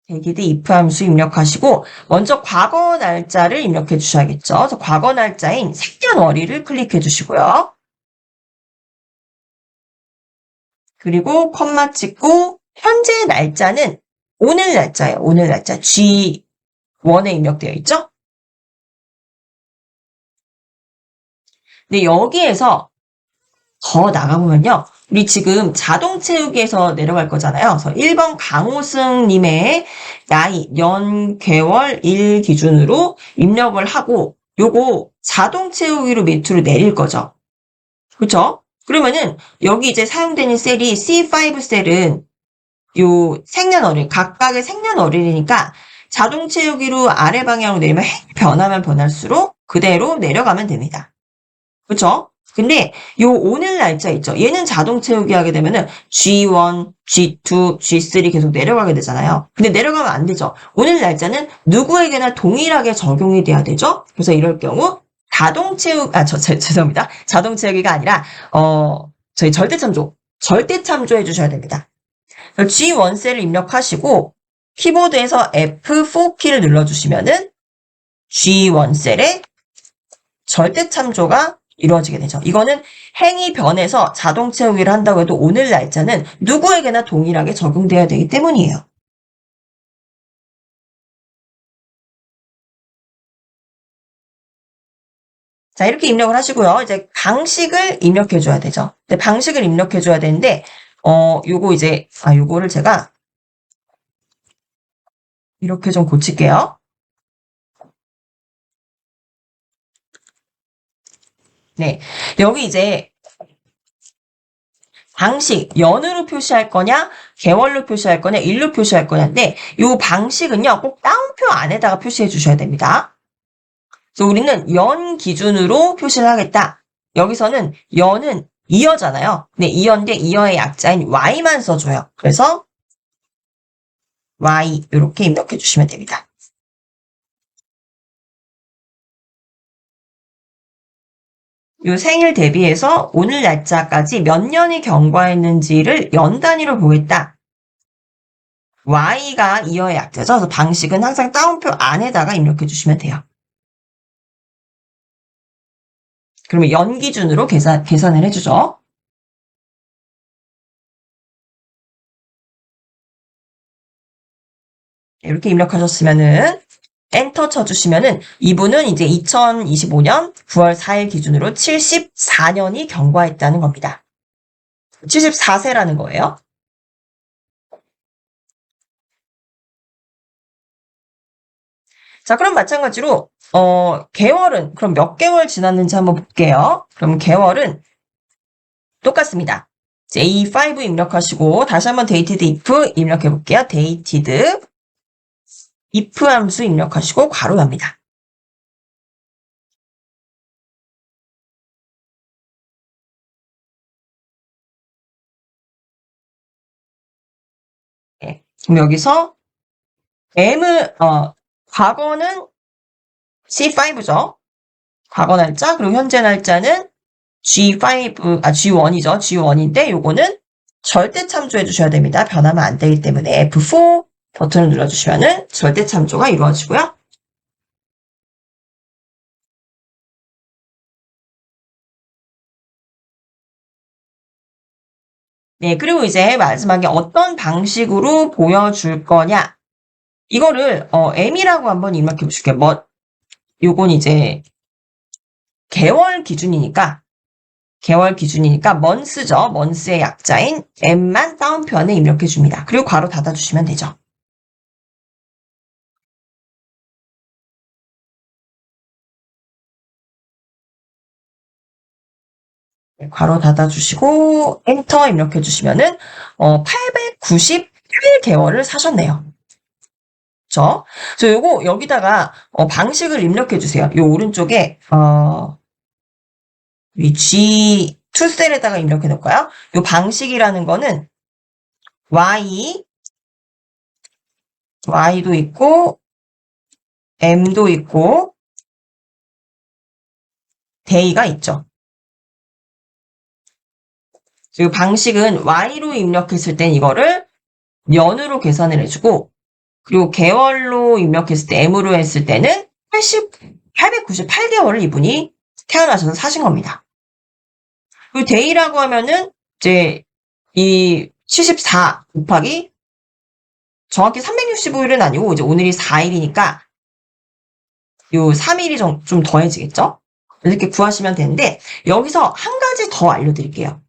dated if 함수 입력하시고 먼저 과거 날짜를 입력해 주셔야겠죠. 그래서 과거 날짜인 생년월일을 클릭해 주시고요. 그리고 콤마 찍고 현재 날짜는 오늘 날짜예요. 오늘 날짜 G1에 입력되어 있죠. 근데 여기에서 더 나가보면요. 우리 지금 자동 채우기에서 내려갈 거잖아요. 그래서 1번 강호승님의 나이, 연, 개월, 일 기준으로 입력을 하고 요거 자동 채우기로 밑으로 내릴 거죠. 그렇죠? 그러면은 여기 이제 사용되는 셀이 C5 셀은 요 생년월일, 각각의 생년월일이니까 자동 채우기로 아래 방향으로 내리면 행 변하면 변할수록 그대로 내려가면 됩니다. 그쵸? 근데 요 오늘 날짜 있죠? 얘는 자동 채우기 하게 되면은 G1, G2, G3 계속 내려가게 되잖아요. 근데 내려가면 안 되죠. 오늘 날짜는 누구에게나 동일하게 적용이 돼야 되죠? 그래서 이럴 경우 죄송합니다. 자동 채우기가 아니라, 저희 절대 참조 해주셔야 됩니다. G1 셀을 입력하시고, 키보드에서 F4 키를 눌러주시면은 G1 셀에 절대 참조가 이루어지게 되죠. 이거는 행이 변해서 자동 채우기를 한다고 해도 오늘 날짜는 누구에게나 동일하게 적용돼야 되기 때문이에요. 자, 이렇게 입력을 하시고요. 이제 방식을 입력해 줘야 되죠. 방식을 입력해 줘야 되는데, 요거를 제가 이렇게 좀 고칠게요. 네. 여기 이제 방식, 연으로 표시할 거냐, 개월로 표시할 거냐, 일로 표시할 거냐인데, 요 방식은요, 꼭 따옴표 안에다가 표시해 주셔야 됩니다. 그래서 우리는 연 기준으로 표시를 하겠다. 여기서는 연은 이어잖아요. 네, 이어인데 이어의 약자인 y만 써줘요. 그래서 y 이렇게 입력해 주시면 됩니다. 요 생일 대비해서 오늘 날짜까지 몇 년이 경과했는지를 연 단위로 보겠다. y가 이어의 약자죠. 그래서 방식은 항상 따옴표 안에다가 입력해 주시면 돼요. 그러면 연 기준으로 계산을 해주죠. 이렇게 입력하셨으면은 엔터 쳐주시면은 이분은 이제 2025년 9월 4일 기준으로 74년이 경과했다는 겁니다. 74세라는 거예요. 자, 그럼 마찬가지로 개월은 그럼 몇 개월 지났는지 한번 볼게요. 그럼 개월은 똑같습니다. A5 입력하시고 다시 한번 dated if 입력해 볼게요. dated if 함수 입력하시고 괄호 엽니다. 네. 그럼 여기서 과거는 C5죠. 과거 날짜, 그리고 현재 날짜는 G1이죠. G1인데 요거는 절대 참조해 주셔야 됩니다. 변하면 안 되기 때문에 F4 버튼을 눌러주시면은 절대 참조가 이루어지고요. 네, 그리고 이제 마지막에 어떤 방식으로 보여줄 거냐. 이거를, M이라고 한번 입력해 보실게요. 요건 이제 개월 기준이니까 month죠. month의 약자인 M만 다운편에 입력해 줍니다. 그리고 괄호 닫아주시면 되죠. 네, 괄호 닫아주시고 엔터 입력해 주시면은 898개월을 사셨네요. 그쵸? 그래서 요거 여기다가 방식을 입력해 주세요. 요 오른쪽에 이 G2 셀에다가 입력해 놓을까요? 요 방식이라는 거는 Y도 있고 M도 있고 day가 있죠. 이 방식은 Y로 입력했을 땐 이거를 년으로 계산을 해주고, 그리고 개월로 입력했을 때 M으로 했을 때는 898개월을 이분이 태어나셔서 사신 겁니다. 그리고 day라고 하면은 이제 이 74 곱하기 정확히 365일은 아니고 이제 오늘이 4일이니까 요 3일이 좀 더해지겠죠? 이렇게 구하시면 되는데 여기서 한 가지 더 알려드릴게요.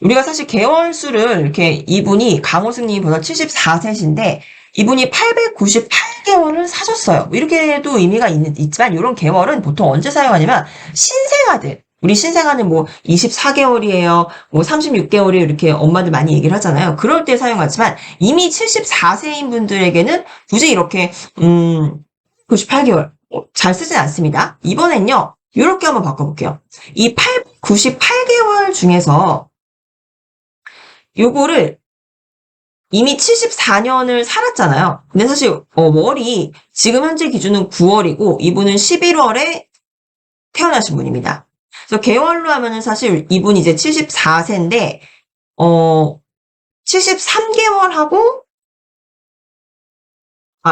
우리가 사실 개월 수를 이렇게 이분이 강호승님이 벌써 74세신데 이분이 898개월을 사셨어요. 이렇게 해도 의미가 있지만 이런 개월은 보통 언제 사용하냐면 신생아들, 우리 신생아는 뭐 24개월이에요, 뭐 36개월이에요 이렇게 엄마들 많이 얘기를 하잖아요. 그럴 때 사용하지만 이미 74세인 분들에게는 굳이 이렇게 98개월 잘 쓰진 않습니다. 이번엔요, 이렇게 한번 바꿔볼게요. 이 98개월 중에서 요거를 이미 74년을 살았잖아요. 근데 사실 월이 지금 현재 기준은 9월이고 이분은 11월에 태어나신 분입니다. 그래서 개월로 하면은 사실 이분이 이제 74세인데 73개월하고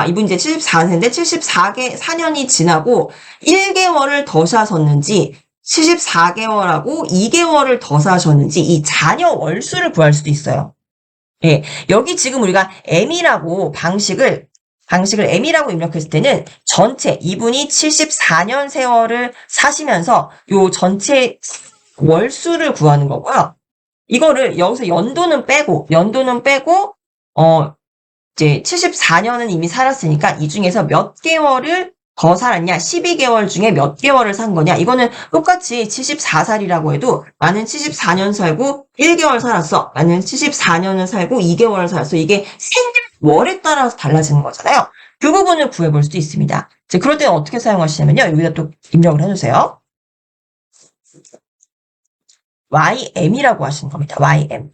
이분 이제 74세인데 4년이 지나고 1개월을 더 사셨는지 74개월하고 2개월을 더 사셨는지 이 자녀 월수를 구할 수도 있어요. 예, 여기 지금 우리가 M이라고 방식을 M이라고 입력했을 때는 전체 이분이 74년 세월을 사시면서 요 전체 월수를 구하는 거고요. 이거를 여기서 연도는 빼고 이제 74년은 이미 살았으니까 이 중에서 몇 개월을 더 살았냐, 12개월 중에 몇 개월을 산 거냐, 이거는 똑같이 74살이라고 해도 나는 74년 살고 1개월 살았어, 나는 74년을 살고 2개월을 살았어, 이게 생일 월에 따라서 달라지는 거잖아요. 그 부분을 구해볼 수도 있습니다. 이제 그럴 때는 어떻게 사용하시냐면요, 여기다 또 입력을 해주세요. YM이라고 하시는 겁니다. YM.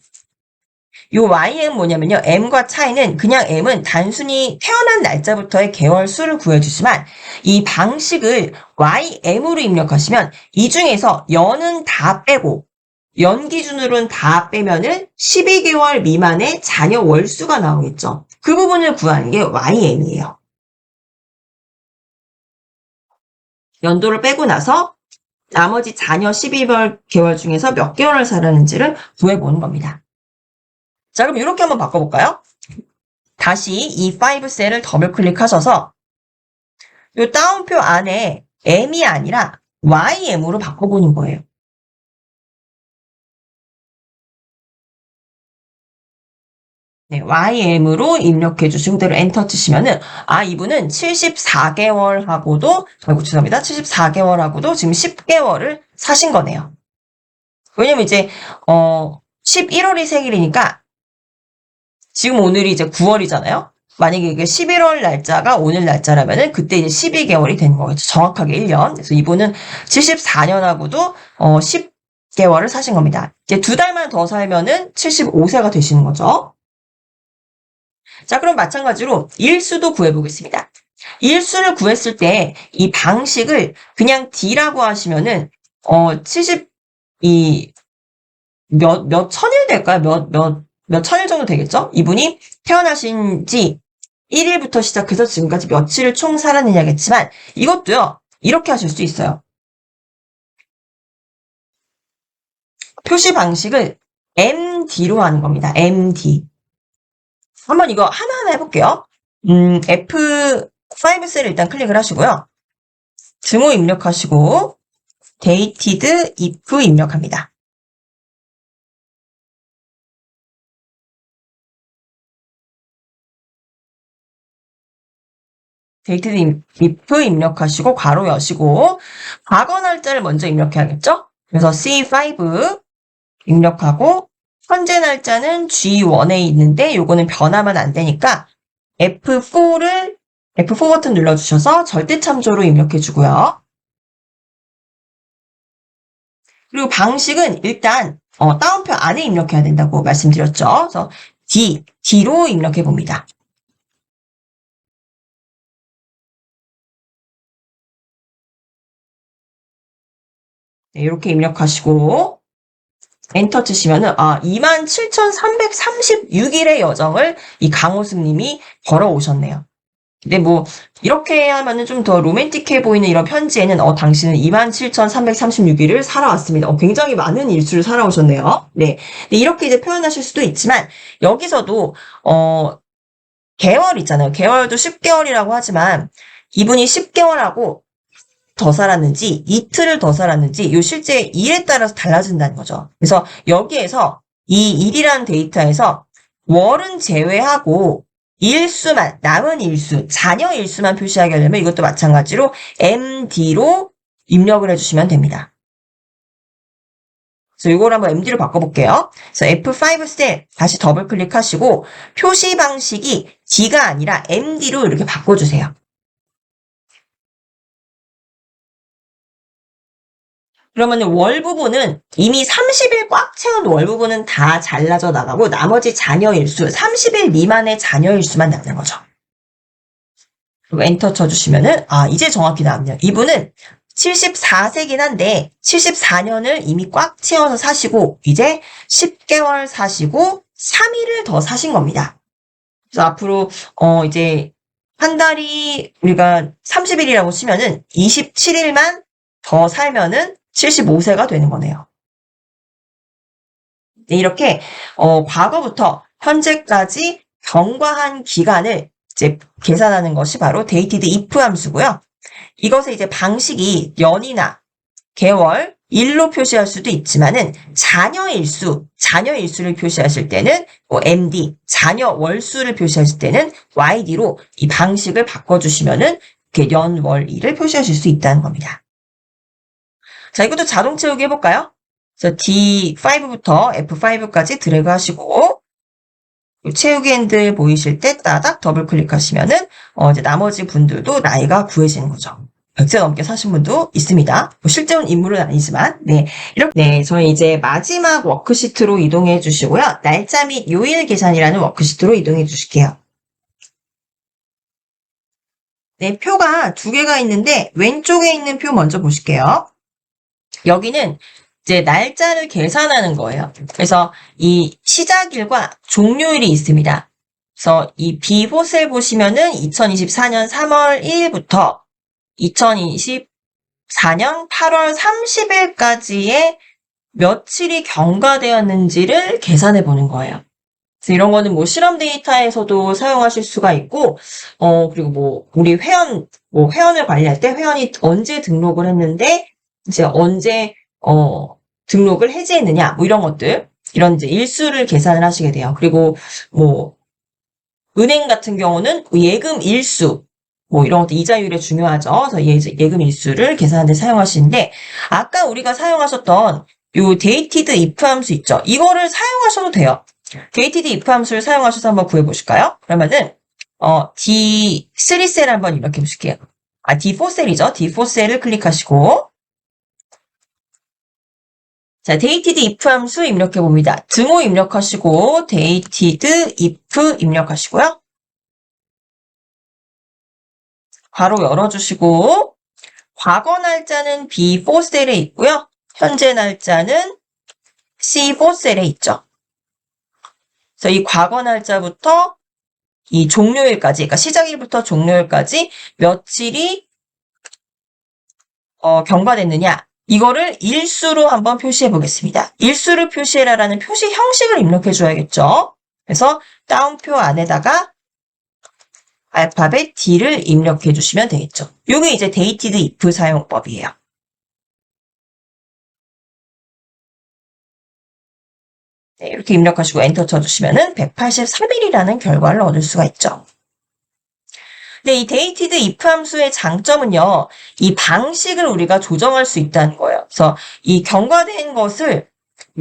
요 YM 뭐냐면요. M과 차이는 그냥 M은 단순히 태어난 날짜부터의 개월 수를 구해주지만 이 방식을 YM으로 입력하시면 이 중에서 연은 다 빼고 연 기준으로는 다 빼면은 12개월 미만의 자녀 월수가 나오겠죠. 그 부분을 구하는 게 YM이에요. 연도를 빼고 나서 나머지 자녀 12개월 중에서 몇 개월을 살았는지를 구해보는 겁니다. 자, 그럼 이렇게 한번 바꿔볼까요? 다시 이 5셀을 더블 클릭하셔서 이 다운표 안에 M이 아니라 YM으로 바꿔보는 거예요. 네, YM으로 입력해 주시고 그대로 엔터 치시면은 이분은 74개월하고도 죄송합니다. 74개월하고도 지금 10개월을 사신 거네요. 왜냐면 이제 11월이 생일이니까 지금 오늘이 이제 9월이잖아요. 만약에 이게 11월 날짜가 오늘 날짜라면은 그때 이제 12개월이 되는 거겠죠. 정확하게 1년. 그래서 이분은 74년하고도 10개월을 사신 겁니다. 이제 2달만 더 살면은 75세가 되시는 거죠. 자, 그럼 마찬가지로 일수도 구해보겠습니다. 일수를 구했을 때 이 방식을 그냥 D라고 하시면은 몇 천일 될까요? 몇 천일 정도 되겠죠? 이분이 태어나신 지 1일부터 시작해서 지금까지 며칠을 총 살았느냐겠지만 이것도요. 이렇게 하실 수 있어요. 표시 방식을 MD로 하는 겁니다. MD. 한번 이거 하나하나 해볼게요. F5셀을 일단 클릭을 하시고요. 등호 입력하시고 dated if 입력합니다. dated if 입력하시고 괄호 여시고 과거 날짜를 먼저 입력해야겠죠? 그래서 C5 입력하고 현재 날짜는 G1에 있는데 요거는 변하면 안 되니까 F4 버튼 눌러주셔서 절대참조로 입력해 주고요. 그리고 방식은 일단 다운표 안에 입력해야 된다고 말씀드렸죠. 그래서 D로 입력해 봅니다. 네, 이렇게 입력하시고 엔터 치시면은 27,336일의 여정을 이 강호승 님이 걸어오셨네요. 근데 뭐 이렇게 하면은 좀 더 로맨틱해 보이는 이런 편지에는 당신은 27,336일을 살아왔습니다. 굉장히 많은 일수를 살아오셨네요. 네. 근데 이렇게 이제 표현하실 수도 있지만 여기서도 개월 있잖아요. 개월도 10개월이라고 하지만 이분이 10개월하고 더 살았는지 이틀을 더 살았는지 요 실제 일에 따라서 달라진다는 거죠. 그래서 여기에서 이 일이라는 데이터에서 월은 제외하고 일수만, 남은 일수, 자녀 일수만 표시하게 하려면 이것도 마찬가지로 MD로 입력을 해주시면 됩니다. 그래서 이걸 한번 MD로 바꿔볼게요. 그래서 F5 셀 다시 더블 클릭하시고 표시 방식이 D가 아니라 MD로 이렇게 바꿔주세요. 그러면 월 부분은 이미 30일 꽉 채운 월 부분은 다 잘라져 나가고 나머지 잔여일수, 30일 미만의 잔여일수만 남는 거죠. 그리고 엔터 쳐주시면은 이제 정확히 나왔네요. 이분은 74세긴 한데 74년을 이미 꽉 채워서 사시고 이제 10개월 사시고 3일을 더 사신 겁니다. 그래서 앞으로 이제 한 달이 우리가 30일이라고 치면은 27일만 더 살면은 75세가 되는 거네요. 네, 이렇게 과거부터 현재까지 경과한 기간을 이제 계산하는 것이 바로 dated if 함수고요. 이것의 이제 방식이 년이나 개월, 일로 표시할 수도 있지만은 자녀일수를 표시하실 때는 MD, 자녀 월수를 표시하실 때는 YD로 이 방식을 바꿔주시면은 이렇게 년, 월, 일을 표시하실 수 있다는 겁니다. 자, 이것도 자동 채우기 해볼까요? 그래서 D5부터 F5까지 드래그 하시고, 채우기 핸들 보이실 때 따닥 더블 클릭하시면은, 이제 나머지 분들도 나이가 구해지는 거죠. 100세 넘게 사신 분도 있습니다. 실제로는 인물은 아니지만, 네. 이렇게, 저희 이제 마지막 워크시트로 이동해 주시고요. 날짜 및 요일 계산이라는 워크시트로 이동해 주실게요. 네, 표가 두 개가 있는데, 왼쪽에 있는 표 먼저 보실게요. 여기는 이제 날짜를 계산하는 거예요. 그래서 이 시작일과 종료일이 있습니다. 그래서 이 B4셀 보시면은 2024년 3월 1일부터 2024년 8월 30일까지의 며칠이 경과되었는지를 계산해 보는 거예요. 그래서 이런 거는 뭐 실험 데이터에서도 사용하실 수가 있고, 그리고 뭐 우리 회원을 관리할 때 회원이 언제 등록을 했는데 이제 언제 등록을 해지했느냐 뭐 이런 것들, 이런 이제 일수를 계산을 하시게 돼요. 그리고 뭐 은행 같은 경우는 예금 일수 뭐 이런 것도 이자율에 중요하죠. 그래서 예금 일수를 계산하는 데 사용하시는데, 아까 우리가 사용하셨던 요 dated if 함수 있죠. 이거를 사용하셔도 돼요. dated if 함수를 사용하셔서 한번 구해보실까요? 그러면은 D3셀 한번 이렇게 보실게요. D4셀이죠. D4셀을 클릭하시고, 자, dated if 함수 입력해 봅니다. 등호 입력하시고 dated if 입력하시고요. 괄호 열어주시고, 과거 날짜는 B4셀에 있고요. 현재 날짜는 C4셀에 있죠. 그래서 이 과거 날짜부터 이 종료일까지, 그러니까 시작일부터 종료일까지 며칠이 경과됐느냐, 이거를 일수로 한번 표시해 보겠습니다. 일수를 표시해라라는 표시 형식을 입력해 줘야겠죠. 그래서 다운표 안에다가 알파벳 D를 입력해 주시면 되겠죠. 이게 이제 dated if 사용법이에요. 네, 이렇게 입력하시고 엔터 쳐주시면은 183일이라는 결과를 얻을 수가 있죠. 근데 이 dated if 함수의 장점은요, 이 방식을 우리가 조정할 수 있다는 거예요. 그래서 이 경과된 것을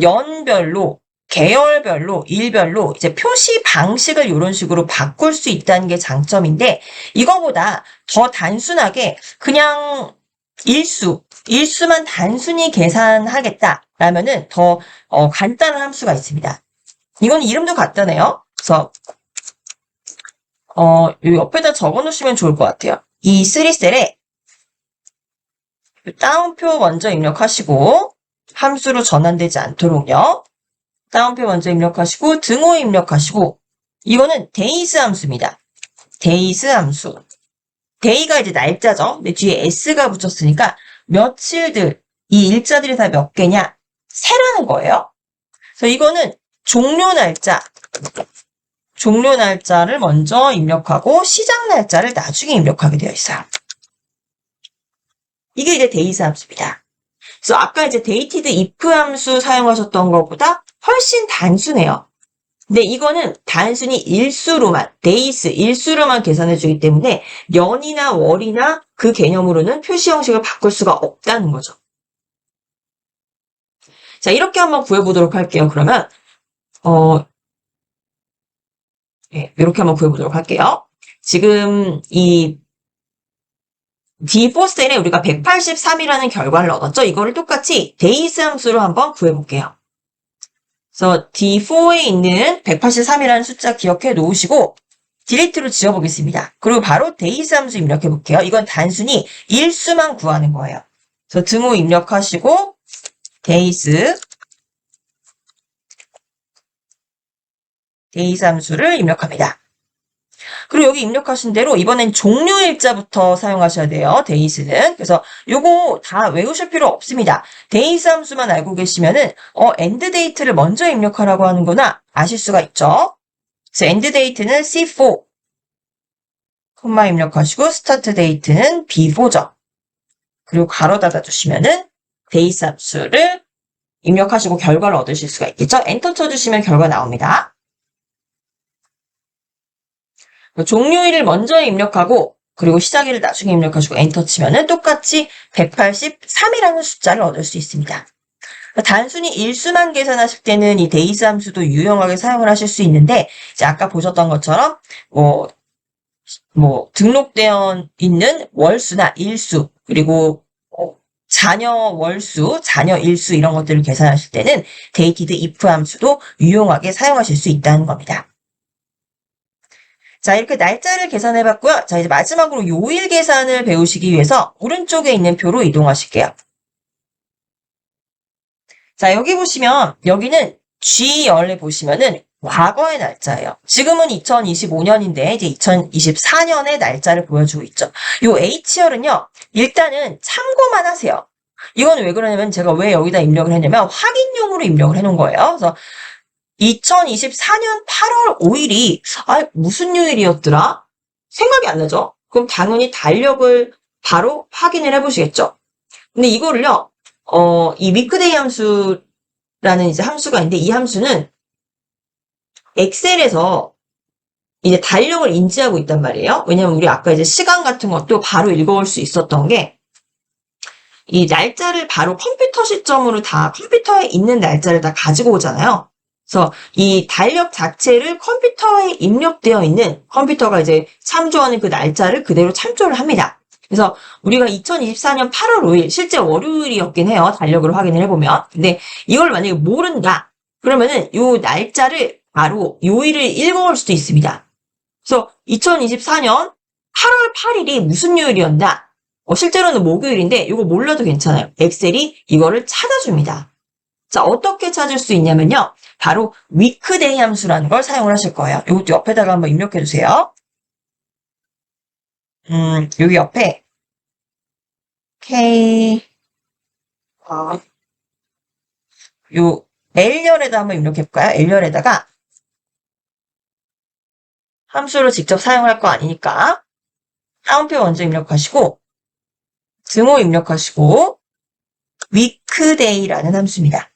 연별로, 계열별로, 일별로 이제 표시 방식을 이런 식으로 바꿀 수 있다는 게 장점인데, 이거보다 더 단순하게 그냥 일수만 단순히 계산하겠다라면은 더 간단한 함수가 있습니다. 이건 이름도 간단해요. 그래서 요 옆에다 적어 놓으시면 좋을 것 같아요. 이 3셀에 다운표 먼저 입력하시고, 함수로 전환되지 않도록요. 다운표 먼저 입력하시고, 등호 입력하시고, 이거는 days 함수입니다. days 함수. day가 이제 날짜죠. 근데 뒤에 s가 붙였으니까 며칠들, 이 일자들이 다 몇 개냐? 세라는 거예요. 그래서 이거는 종료 날짜를 먼저 입력하고 시작 날짜를 나중에 입력하게 되어 있어요. 이게 이제 days 함수입니다. 그래서 아까 이제 dated if 함수 사용하셨던 것보다 훨씬 단순해요. 근데 이거는 단순히 일수로만, days, 일수로만 계산해 주기 때문에 년이나 월이나 그 개념으로는 표시 형식을 바꿀 수가 없다는 거죠. 자, 이렇게 한번 구해보도록 할게요. 그러면, 이렇게 한번 구해보도록 할게요. 지금 이 D4 셀에 우리가 183이라는 결과를 얻었죠? 이거를 똑같이 데이스 함수로 한번 구해볼게요. 그래서 D4에 있는 183이라는 숫자 기억해 놓으시고 딜리트로 지워보겠습니다. 그리고 바로 데이스 함수 입력해 볼게요. 이건 단순히 일수만 구하는 거예요. 그래서 등호 입력하시고 데이스 함수를 입력합니다. 그리고 여기 입력하신 대로 이번엔 종료일자부터 사용하셔야 돼요. 데이스는. 그래서 요거 다 외우실 필요 없습니다. 데이스 함수만 알고 계시면은 end date를 먼저 입력하라고 하는구나 아실 수가 있죠. 그래서 end date는 C4 콤마 입력하시고 start date는 B4죠. 그리고 가로 닫아주시면은 데이스 함수를 입력하시고 결과를 얻으실 수가 있겠죠. 엔터 쳐주시면 결과 나옵니다. 종료일을 먼저 입력하고 그리고 시작일을 나중에 입력하시고 엔터 치면은 똑같이 183이라는 숫자를 얻을 수 있습니다. 단순히 일수만 계산하실 때는 이 데이스 함수도 유용하게 사용을 하실 수 있는데 이제 아까 보셨던 것처럼 등록되어 있는 월수나 일수 그리고 자녀 월수, 자녀 일수 이런 것들을 계산하실 때는 dated if 함수도 유용하게 사용하실 수 있다는 겁니다. 자, 이렇게 날짜를 계산해 봤고요. 자, 이제 마지막으로 요일 계산을 배우시기 위해서 오른쪽에 있는 표로 이동하실게요. 자, 여기 보시면 여기는 G열에 보시면은 과거의 날짜예요. 지금은 2025년인데 이제 2024년의 날짜를 보여주고 있죠. 요 H열은요. 일단은 참고만 하세요. 이건 왜 그러냐면 제가 왜 여기다 입력을 했냐면 확인용으로 입력을 해놓은 거예요. 그래서 2024년 8월 5일이 무슨 요일이었더라? 생각이 안 나죠? 그럼 당연히 달력을 바로 확인을 해보시겠죠? 근데 이거를요. 이 weekday 함수라는 이제 함수가 있는데 이 함수는 엑셀에서 이제 달력을 인지하고 있단 말이에요. 왜냐면 우리 아까 이제 시간 같은 것도 바로 읽어올 수 있었던 게 이 날짜를 바로 컴퓨터 시점으로 다 컴퓨터에 있는 날짜를 다 가지고 오잖아요. 그래서 이 달력 자체를 컴퓨터에 입력되어 있는 컴퓨터가 이제 참조하는 그 날짜를 그대로 참조를 합니다. 그래서 우리가 2024년 8월 5일 실제 월요일이었긴 해요. 달력으로 확인을 해보면. 근데 이걸 만약에 모른다. 그러면은 요 날짜를 바로 요일을 읽어올 수도 있습니다. 그래서 2024년 8월 8일이 무슨 요일이었나? 실제로는 목요일인데 이거 몰라도 괜찮아요. 엑셀이 이거를 찾아줍니다. 자, 어떻게 찾을 수 있냐면요. 바로 weekday 함수라는 걸 사용을 하실 거예요. 이것도 옆에다가 한번 입력해 주세요. 여기 옆에 요 L열에다 한번 입력해 볼까요? L열에다가 함수를 직접 사용할 거 아니니까 다운표 먼저 입력하시고 등호 입력하시고 weekday라는 함수입니다.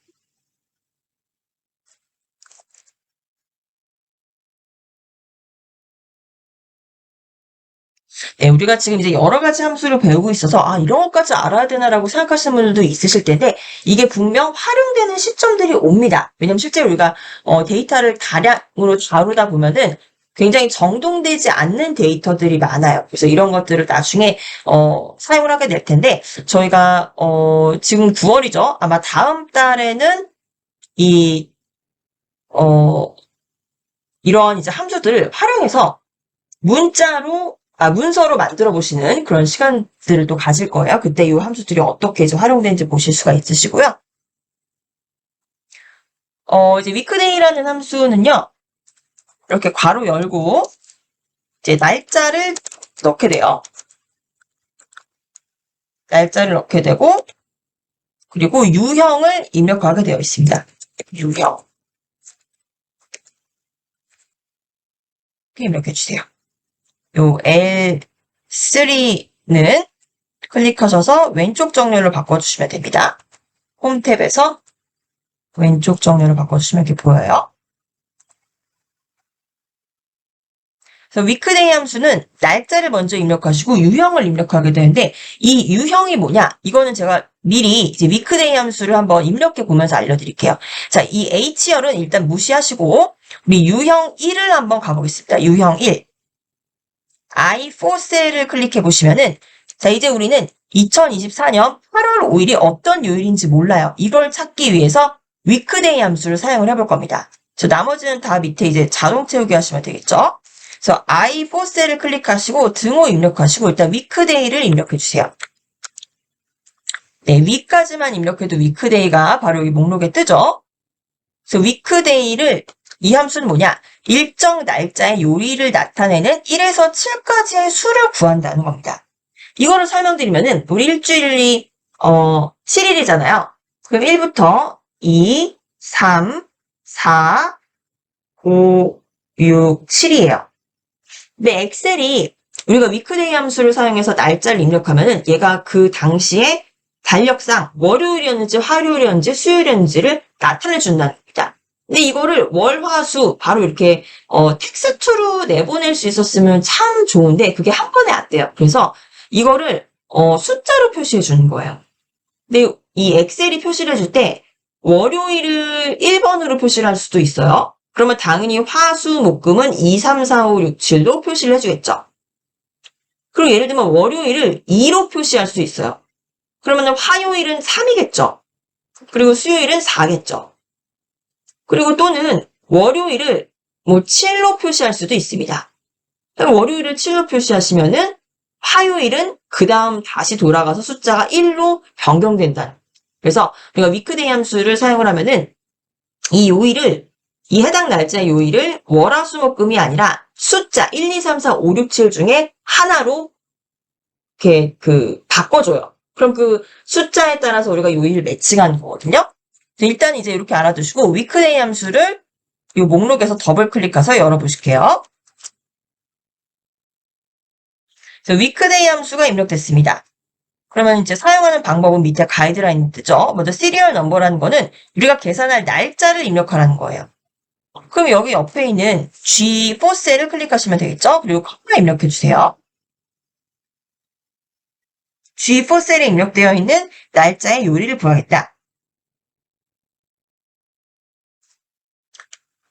네, 우리가 지금 이제 여러 가지 함수를 배우고 있어서 이런 것까지 알아야 되나라고 생각하시는 분들도 있으실 텐데 이게 분명 활용되는 시점들이 옵니다. 왜냐면 실제로 우리가 데이터를 다량으로 다루다 보면은 굉장히 정돈되지 않는 데이터들이 많아요. 그래서 이런 것들을 나중에 사용을 하게 될 텐데 저희가 지금 9월이죠. 아마 다음 달에는 이런 이제 함수들을 활용해서 문서로 만들어 보시는 그런 시간들을 또 가질 거예요. 그때 이 함수들이 어떻게 이제 활용되는지 보실 수가 있으시고요. 이제 weekday라는 함수는요. 이렇게 괄호 열고 이제 날짜를 넣게 돼요. 날짜를 넣게 되고 그리고 유형을 입력하게 되어 있습니다. 유형. 이렇게 입력해 주세요. 요 L3는 클릭하셔서 왼쪽 정렬로 바꿔주시면 됩니다. 홈 탭에서 왼쪽 정렬로 바꿔주시면 이렇게 보여요. 그래서 weekday 함수는 날짜를 먼저 입력하시고 유형을 입력하게 되는데 이 유형이 뭐냐? 이거는 제가 미리 이제 위크데이 함수를 한번 입력해 보면서 알려드릴게요. 자, 이 H열은 일단 무시하시고 우리 유형 1을 한번 가보겠습니다. 유형 1. I4 셀을 클릭해 보시면은 자, 이제 우리는 2024년 8월 5일이 어떤 요일인지 몰라요. 이걸 찾기 위해서 위크데이 함수를 사용을 해볼 겁니다. 저 나머지는 다 밑에 이제 자동 채우기 하시면 되겠죠. 그래서 I4 셀을 클릭하시고 등호 입력하시고 일단 위크데이를 입력해 주세요. 네, 위까지만 입력해도 위크데이가 바로 여기 목록에 뜨죠. 그래서 위크데이를 이 함수는 뭐냐? 일정 날짜의 요일을 나타내는 1에서 7까지의 수를 구한다는 겁니다. 이거를 설명드리면은 우리 일주일이 7일이잖아요. 그럼 1부터 2, 3, 4, 5, 6, 7이에요. 근데 엑셀이 우리가 위크데이 함수를 사용해서 날짜를 입력하면은 얘가 그 당시에 달력상 월요일이었는지 화요일이었는지 수요일이었는지를 나타내 준다는 겁니다. 근데 이거를 월, 화, 수 바로 이렇게 텍스트로 내보낼 수 있었으면 참 좋은데 그게 한 번에 안 돼요. 그래서 이거를 숫자로 표시해 주는 거예요. 근데 이 엑셀이 표시를 해줄 때 월요일을 1번으로 표시를 할 수도 있어요. 그러면 당연히 화, 수, 목, 금은 2, 3, 4, 5, 6, 7도 표시를 해주겠죠. 그리고 예를 들면 월요일을 2로 표시할 수 있어요. 그러면 화요일은 3이겠죠. 그리고 수요일은 4겠죠. 그리고 또는 월요일을 7로 표시할 수도 있습니다. 월요일을 7로 표시하시면은 화요일은 그 다음 다시 돌아가서 숫자가 1로 변경된다. 그래서 우리가 위크데이 함수를 사용을 하면은 이 요일을 이 해당 날짜의 요일을 월화수목금이 아니라 숫자 1, 2, 3, 4, 5, 6, 7 중에 하나로 이렇게 바꿔줘요. 그럼 그 숫자에 따라서 우리가 요일을 매칭하는 거거든요. 일단 이제 이렇게 알아두시고 위크데이 함수를 이 목록에서 더블 클릭해서 열어보실게요. 그래서 위크데이 함수가 입력됐습니다. 그러면 이제 사용하는 방법은 밑에 가이드라인이 뜨죠. 먼저 시리얼 넘버라는 거는 우리가 계산할 날짜를 입력하라는 거예요. 그럼 여기 옆에 있는 G4 셀을 클릭하시면 되겠죠. 그리고 컴마 입력해 주세요. G4 셀에 입력되어 있는 날짜의 요일을 구하겠다.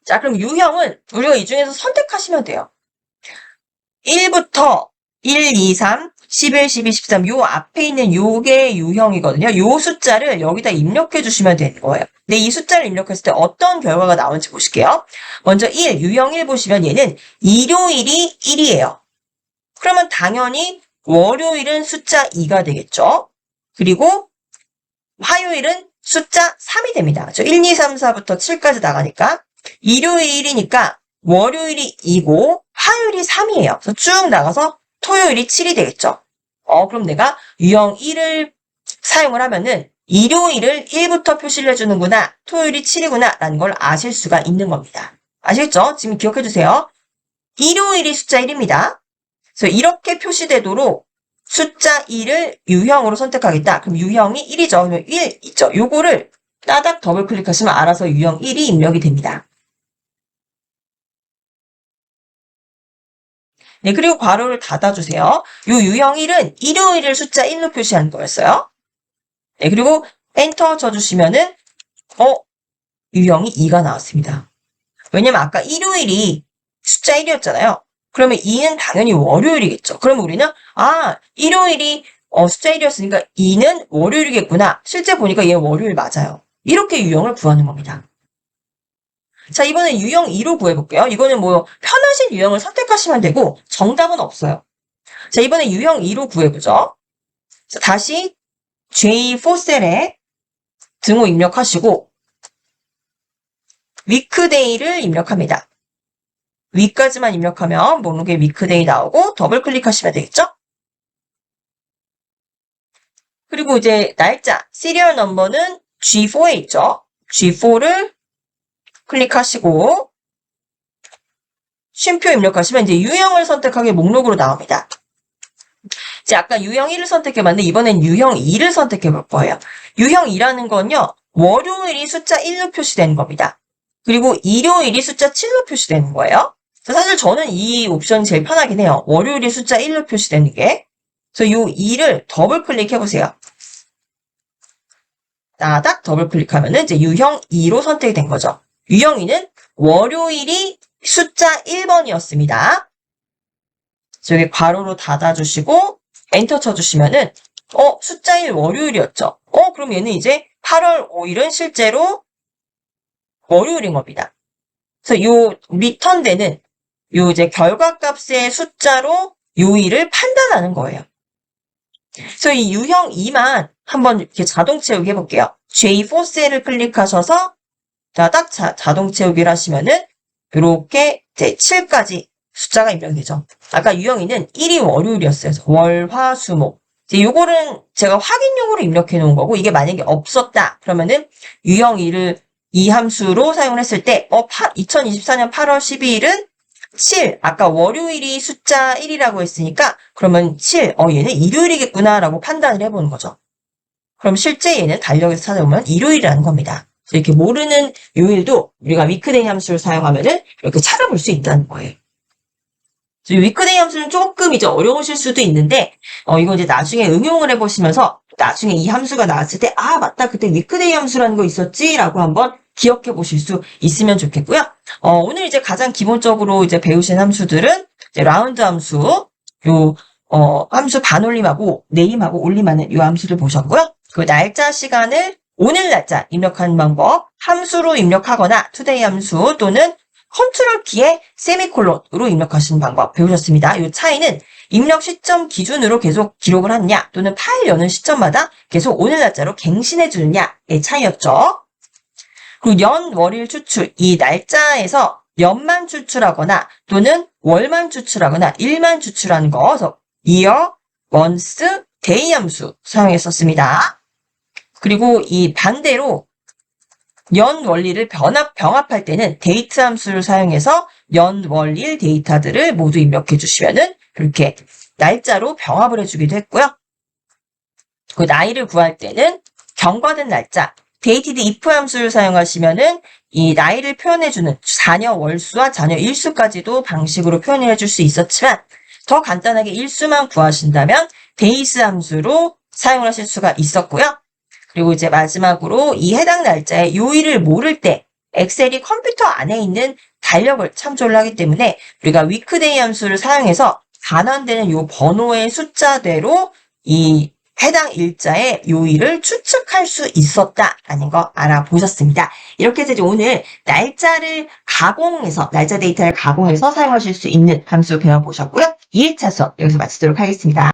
자, 그럼 유형은 우리가 이 중에서 선택하시면 돼요. 1부터 1, 2, 3, 11, 12, 13, 요 앞에 있는 요게 유형이거든요. 요 숫자를 여기다 입력해 주시면 되는 거예요. 근데 이 숫자를 입력했을 때 어떤 결과가 나오는지 보실게요. 먼저 1, 유형 1 보시면 얘는 일요일이 1이에요. 그러면 당연히 월요일은 숫자 2가 되겠죠. 그리고 화요일은 숫자 3이 됩니다. 1, 2, 3, 4부터 7까지 나가니까 일요일이니까 월요일이 2고 화요일이 3이에요. 그래서 쭉 나가서 토요일이 7이 되겠죠. 그럼 내가 유형 1을 사용을 하면은 일요일을 1부터 표시를 해주는구나, 토요일이 7이구나 라는 걸 아실 수가 있는 겁니다. 아시겠죠? 지금 기억해 주세요. 일요일이 숫자 1입니다. 그래서 이렇게 표시되도록 숫자 1을 유형으로 선택하겠다. 그럼 유형이 1이죠. 그러면 1 있죠. 요거를 따닥 더블 클릭하시면 알아서 유형 1이 입력이 됩니다. 네, 그리고 괄호를 닫아주세요. 요 유형 1은 일요일을 숫자 1로 표시하는 거였어요. 네, 그리고 엔터 쳐주시면은, 유형이 2가 나왔습니다. 왜냐면 아까 일요일이 숫자 1이었잖아요. 그러면 2는 당연히 월요일이겠죠. 그러면 우리는, 일요일이 숫자 1이었으니까 2는 월요일이겠구나. 실제 보니까 얘는 월요일 맞아요. 이렇게 유형을 구하는 겁니다. 자, 이번엔 유형 2로 구해볼게요. 이거는 편하신 유형을 선택하시면 되고, 정답은 없어요. 자, 이번에 유형 2로 구해보죠. 자, 다시 J4 셀에 등호 입력하시고, 위크데이를 입력합니다. 위까지만 입력하면 목록에 위크데이 나오고, 더블 클릭하시면 되겠죠? 그리고 이제 날짜, 시리얼 넘버는 G4에 있죠? G4를 클릭하시고 쉼표 입력하시면 이제 유형을 선택하게 목록으로 나옵니다. 이제 아까 유형 1을 선택해봤는데 이번엔 유형 2를 선택해볼 거예요. 유형 2라는 건요. 월요일이 숫자 1로 표시되는 겁니다. 그리고 일요일이 숫자 7로 표시되는 거예요. 사실 저는 이 옵션이 제일 편하긴 해요. 월요일이 숫자 1로 표시되는 게. 그래서 이 2를 더블 클릭해보세요. 딱 더블 클릭하면은 이제 유형 2로 선택이 된 거죠. 유형 2는 월요일이 숫자 1번이었습니다. 여기 괄호로 닫아주시고 엔터 쳐주시면은 숫자 1 월요일이었죠. 그럼 얘는 이제 8월 5일은 실제로 월요일인 겁니다. 그래서 요 리턴되는 요 이제 결과값의 숫자로 요일을 판단하는 거예요. 그래서 이 유형 2만 한번 이렇게 자동 채우기 해볼게요. J4셀을 클릭하셔서 딱 자동 채우기를 하시면은 이렇게 이제 7까지 숫자가 입력이 되죠. 아까 유형 2는 1이 월요일이었어요. 그래서 월, 화, 수, 목. 이제 요거는 제가 확인용으로 입력해 놓은 거고, 이게 만약에 없었다 그러면은 유형 2를 이 함수로 사용을 했을 때 2024년 8월 12일은 7, 아까 월요일이 숫자 1이라고 했으니까 그러면 7, 얘는 일요일이겠구나 라고 판단을 해보는 거죠. 그럼 실제 얘는 달력에서 찾아보면 일요일이라는 겁니다. 이렇게 모르는 요일도 우리가 위크데이 함수를 사용하면은 이렇게 찾아볼 수 있다는 거예요. 위크데이 함수는 조금 이제 어려우실 수도 있는데, 이거 이제 나중에 응용을 해보시면서 나중에 이 함수가 나왔을 때, 맞다, 그때 위크데이 함수라는 거 있었지? 라고 한번 기억해 보실 수 있으면 좋겠고요. 오늘 이제 가장 기본적으로 이제 배우신 함수들은 이제 라운드 함수, 함수 반올림하고 네임하고 올림하는 요 함수를 보셨고요. 그 날짜 시간을 오늘 날짜 입력하는 방법, 함수로 입력하거나 투데이 함수 또는 컨트롤 키에 세미콜론으로 입력하시는 방법 배우셨습니다. 이 차이는 입력 시점 기준으로 계속 기록을 하느냐 또는 파일 여는 시점마다 계속 오늘 날짜로 갱신해 주느냐의 차이였죠. 그리고 연, 월일 추출, 이 날짜에서 연만 추출하거나 또는 월만 추출하거나 일만 추출하는 거, 그래서 year, months, day 함수 사용했었습니다. 그리고 이 반대로 연, 월일을 병합할 때는 데이트 함수를 사용해서 연, 월, 일 데이터들을 모두 입력해 주시면은 이렇게 날짜로 병합을 해주기도 했고요. 그 나이를 구할 때는 경과된 날짜, dated if 함수를 사용하시면은 이 나이를 표현해주는 자녀 월수와 자녀 일수까지도 방식으로 표현해 줄 수 있었지만 더 간단하게 일수만 구하신다면 days 함수로 사용을 하실 수가 있었고요. 그리고 이제 마지막으로 이 해당 날짜의 요일을 모를 때 엑셀이 컴퓨터 안에 있는 달력을 참조를 하기 때문에 우리가 위크데이 함수를 사용해서 반환되는 요 번호의 숫자대로 이 해당 일자의 요일을 추측할 수 있었다라는 거 알아보셨습니다. 이렇게 해서 이제 오늘 날짜를 가공해서 날짜 데이터를 가공해서 사용하실 수 있는 함수 배워보셨고요. 2일차 수업 여기서 마치도록 하겠습니다.